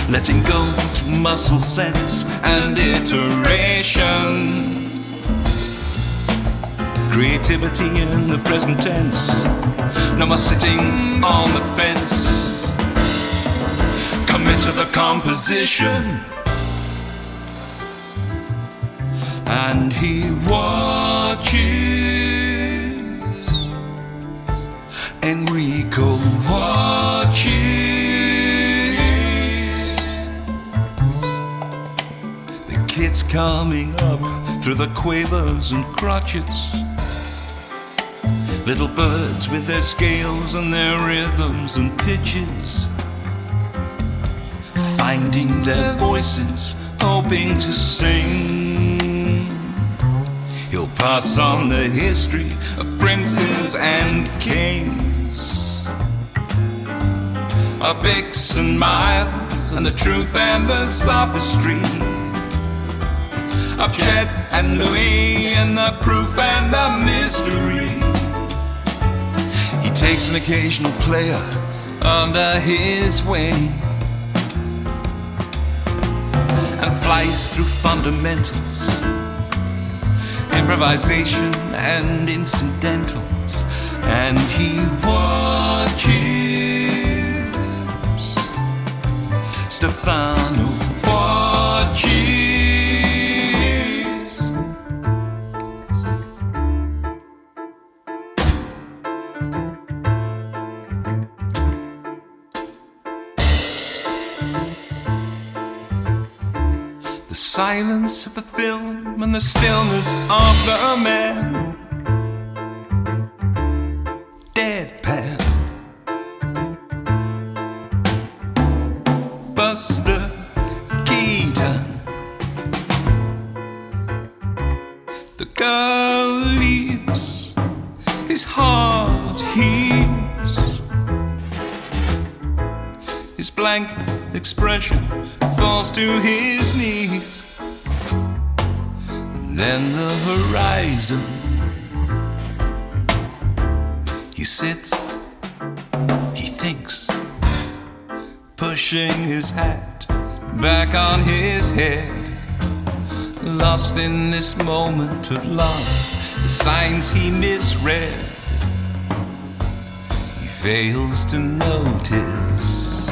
Letting go to muscle sense and iteration. Creativity in the present tense, no more sitting on the fence. Commit to the composition, and he watches. Enrico watches. Kids coming up through the quavers and crotchets, little birds with their scales and their rhythms and pitches, finding their voices, hoping to sing. He'll pass on the history of princes and kings, of Bix and Miles, and the truth and the sophistry, of Chet and Louis, and the proof and the mystery. He takes an occasional player under his wing and flies through fundamentals, improvisation and incidentals, and he watches. Stefano watches. The silence of the film and the stillness of the man. Deadpan. Buster Keaton. His heart heaves. His blank expression falls to his knees. Then the horizon. He sits, he thinks, pushing his hat back on his head. Lost in this moment of loss, the signs he misread, he fails to notice.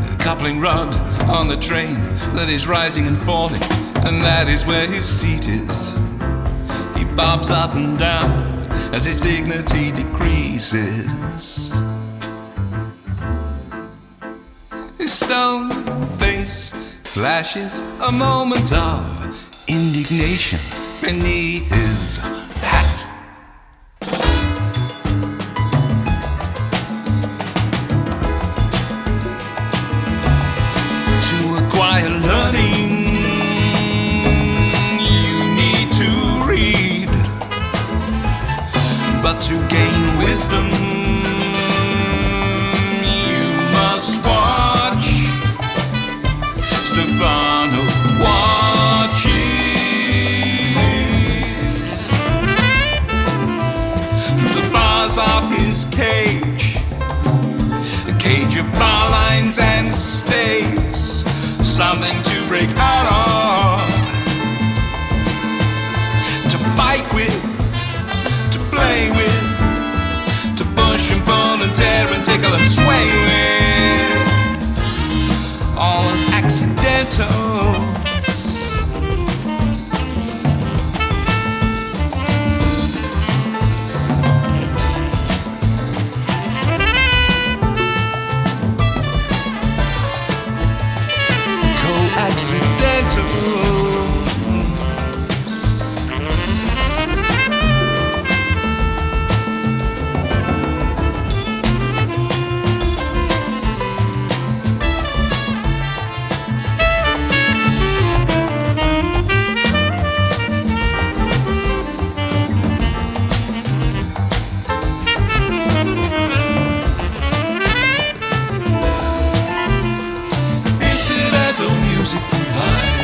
The coupling rod on the train that is rising and falling, and that is where his seat is. He bobs up and down as his dignity decreases. His stone face flashes a moment of indignation beneath his hat. To acquire learning, you need to read. But to gain wisdom, you must watch. Stefano watches through the bars of his cage, a cage of bar lines and staves, something to break out of, to fight with, to play with, to push and pull and tear and tickle and sway with. All those accidentals. Co-accidentals. Music for life.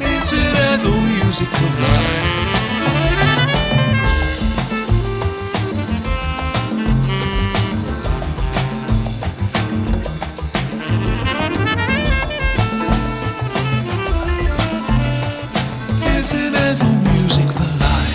Incidental music for life. Incidental music for life.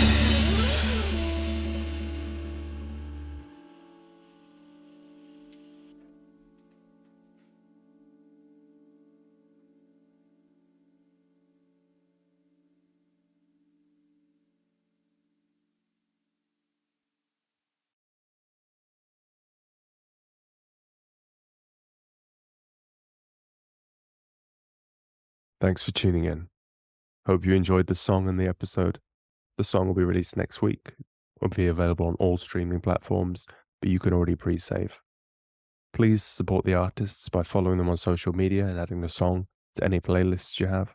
Thanks for tuning in. Hope you enjoyed the song and the episode. The song will be released next week. It will be available on all streaming platforms, but you can already pre-save. Please support the artists by following them on social media and adding the song to any playlists you have.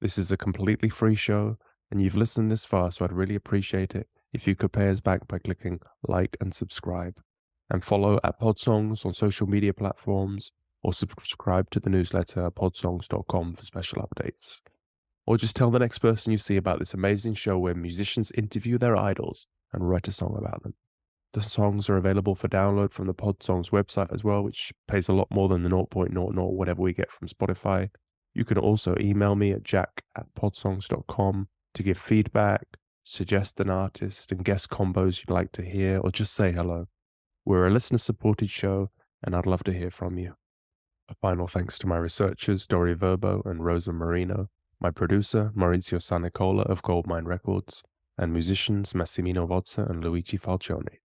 This is a completely free show, and you've listened this far, so I'd really appreciate it if you could pay us back by clicking like and subscribe. And follow at Podsongs on social media platforms, or subscribe to the newsletter at podsongs.com for special updates. Or just tell the next person you see about this amazing show where musicians interview their idols and write a song about them. The songs are available for download from the Podsongs website as well, which pays a lot more than the 0.00 whatever we get from Spotify. You can also email me at jack@podsongs.com to give feedback, suggest an artist and guest combos you'd like to hear, or just say hello. We're a listener-supported show, and I'd love to hear from you. A final thanks to my researchers, Dori Verbo and Rosa Marino, my producer, Maurizio Sanicola of Goldmine Records, and musicians Massimino Vozza and Luigi Falcione.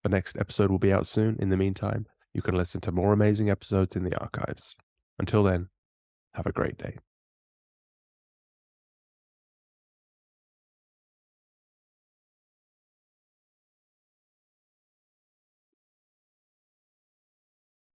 The next episode will be out soon. In the meantime, you can listen to more amazing episodes in the archives. Until then, have a great day.